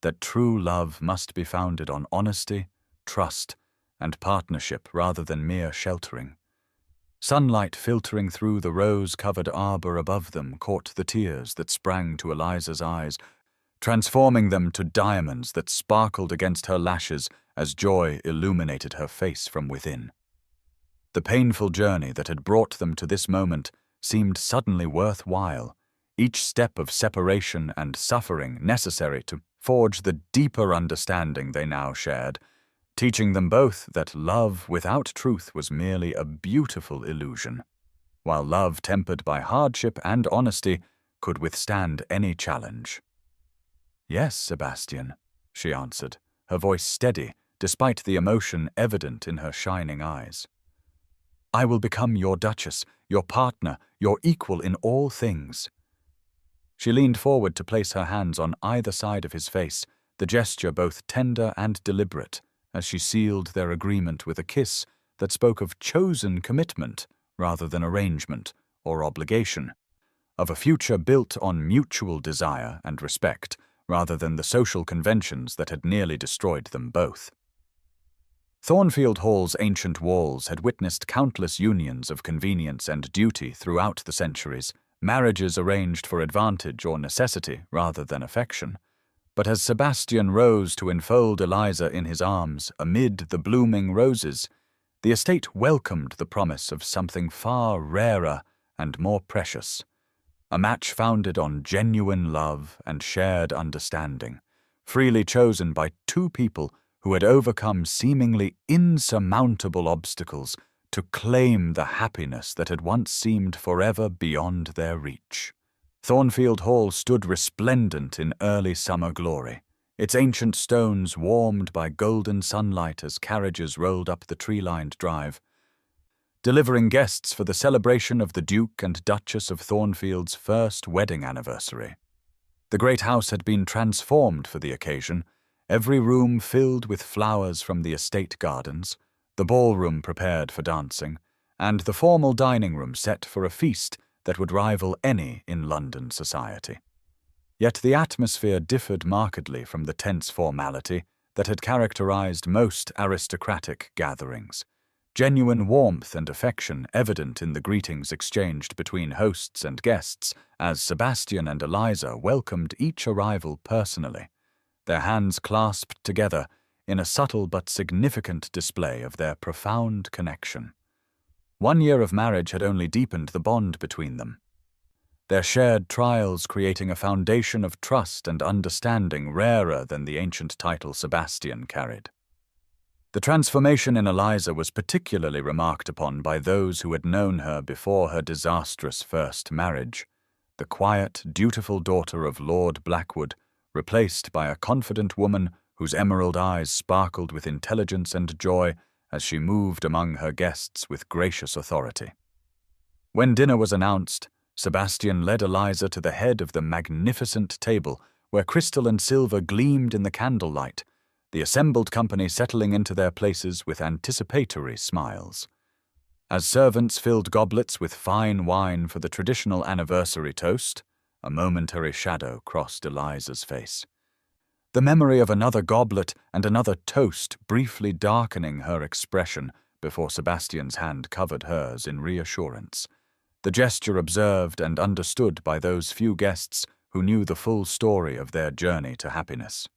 that true love must be founded on honesty, trust, and partnership rather than mere sheltering." Sunlight filtering through the rose-covered arbor above them caught the tears that sprang to Eliza's eyes, transforming them to diamonds that sparkled against her lashes as joy illuminated her face from within. The painful journey that had brought them to this moment seemed suddenly worthwhile, each step of separation and suffering necessary to forge the deeper understanding they now shared, teaching them both that love without truth was merely a beautiful illusion, while love tempered by hardship and honesty could withstand any challenge. "Yes, Sebastian," she answered, her voice steady despite the emotion evident in her shining eyes. "I will become your Duchess, your partner, your equal in all things." She leaned forward to place her hands on either side of his face, the gesture both tender and deliberate, as she sealed their agreement with a kiss that spoke of chosen commitment rather than arrangement or obligation, of a future built on mutual desire and respect rather than the social conventions that had nearly destroyed them both. Thornfield Hall's ancient walls had witnessed countless unions of convenience and duty throughout the centuries, marriages arranged for advantage or necessity rather than affection. But as Sebastian rose to enfold Eliza in his arms amid the blooming roses, the estate welcomed the promise of something far rarer and more precious, a match founded on genuine love and shared understanding, freely chosen by two people who had overcome seemingly insurmountable obstacles to claim the happiness that had once seemed forever beyond their reach. Thornfield Hall stood resplendent in early summer glory, its ancient stones warmed by golden sunlight as carriages rolled up the tree-lined drive, delivering guests for the celebration of the Duke and Duchess of Thornfield's first wedding anniversary. The great house had been transformed for the occasion, every room filled with flowers from the estate gardens, the ballroom prepared for dancing, and the formal dining room set for a feast that would rival any in London society. Yet the atmosphere differed markedly from the tense formality that had characterized most aristocratic gatherings. Genuine warmth and affection evident in the greetings exchanged between hosts and guests as Sebastian and Eliza welcomed each arrival personally, their hands clasped together in a subtle but significant display of their profound connection. 1 year of marriage had only deepened the bond between them, their shared trials creating a foundation of trust and understanding rarer than the ancient title Sebastian carried. The transformation in Eliza was particularly remarked upon by those who had known her before her disastrous first marriage. The quiet, dutiful daughter of Lord Blackwood, replaced by a confident woman whose emerald eyes sparkled with intelligence and joy as she moved among her guests with gracious authority. When dinner was announced, Sebastian led Eliza to the head of the magnificent table where crystal and silver gleamed in the candlelight, the assembled company settling into their places with anticipatory smiles. As servants filled goblets with fine wine for the traditional anniversary toast, a momentary shadow crossed Eliza's face, the memory of another goblet and another toast briefly darkening her expression before Sebastian's hand covered hers in reassurance, the gesture observed and understood by those few guests who knew the full story of their journey to happiness.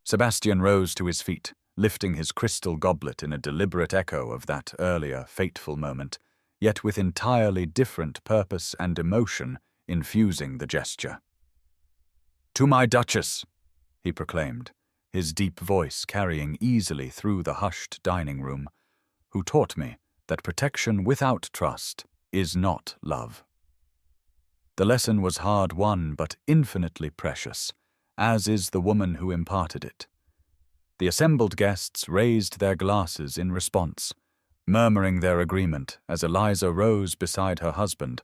Sebastian rose to his feet, lifting his crystal goblet in a deliberate echo of that earlier fateful moment, yet with entirely different purpose and emotion infusing the gesture. "To my Duchess," he proclaimed, his deep voice carrying easily through the hushed dining room, "who taught me that protection without trust is not love." The lesson was hard-won but infinitely precious, as is the woman who imparted it. The assembled guests raised their glasses in response, murmuring their agreement as Eliza rose beside her husband,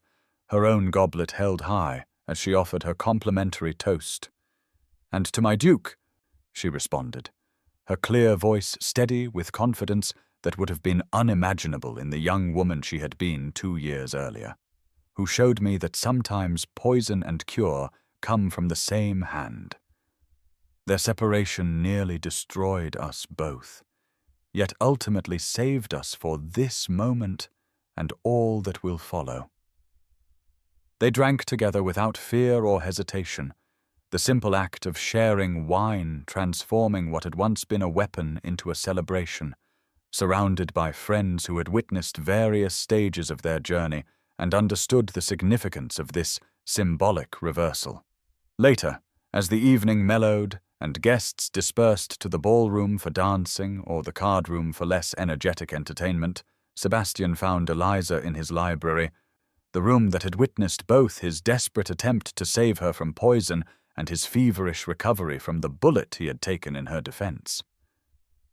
her own goblet held high as she offered her complimentary toast. "And to my Duke," she responded, her clear voice steady with confidence that would have been unimaginable in the young woman she had been 2 years earlier, who showed me that sometimes poison and cure come from the same hand. Their separation nearly destroyed us both, yet ultimately saved us for this moment and all that will follow. They drank together without fear or hesitation, the simple act of sharing wine transforming what had once been a weapon into a celebration, surrounded by friends who had witnessed various stages of their journey and understood the significance of this symbolic reversal. Later, as the evening mellowed and guests dispersed to the ballroom for dancing or the card room for less energetic entertainment, Sebastian found Eliza in his library, the room that had witnessed both his desperate attempt to save her from poison and his feverish recovery from the bullet he had taken in her defense.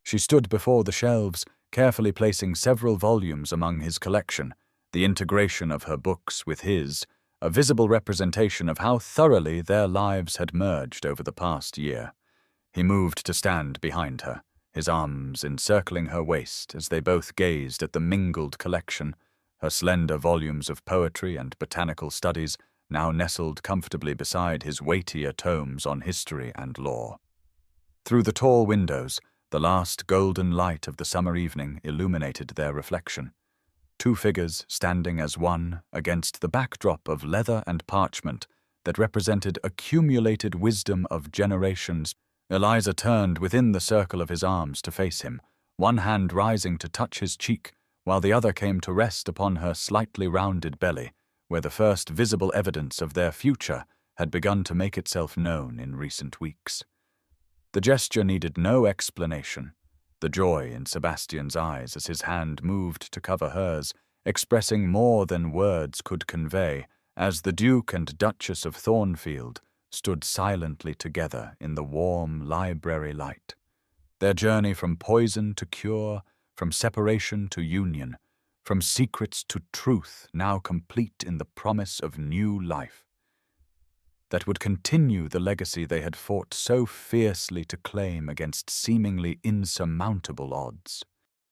She stood before the shelves, carefully placing several volumes among his collection, the integration of her books with his, a visible representation of how thoroughly their lives had merged over the past year. He moved to stand behind her, his arms encircling her waist as they both gazed at the mingled collection, her slender volumes of poetry and botanical studies, now nestled comfortably beside his weightier tomes on history and law. Through the tall windows, the last golden light of the summer evening illuminated their reflection. Two figures standing as one against the backdrop of leather and parchment that represented accumulated wisdom of generations. Eliza turned within the circle of his arms to face him, one hand rising to touch his cheek, while the other came to rest upon her slightly rounded belly, where the first visible evidence of their future had begun to make itself known in recent weeks. The gesture needed no explanation. The joy in Sebastian's eyes as his hand moved to cover hers, expressing more than words could convey, as the Duke and Duchess of Thornfield stood silently together in the warm library light. Their journey from poison to cure, from separation to union, from secrets to truth, now complete in the promise of new life that would continue the legacy they had fought so fiercely to claim against seemingly insurmountable odds.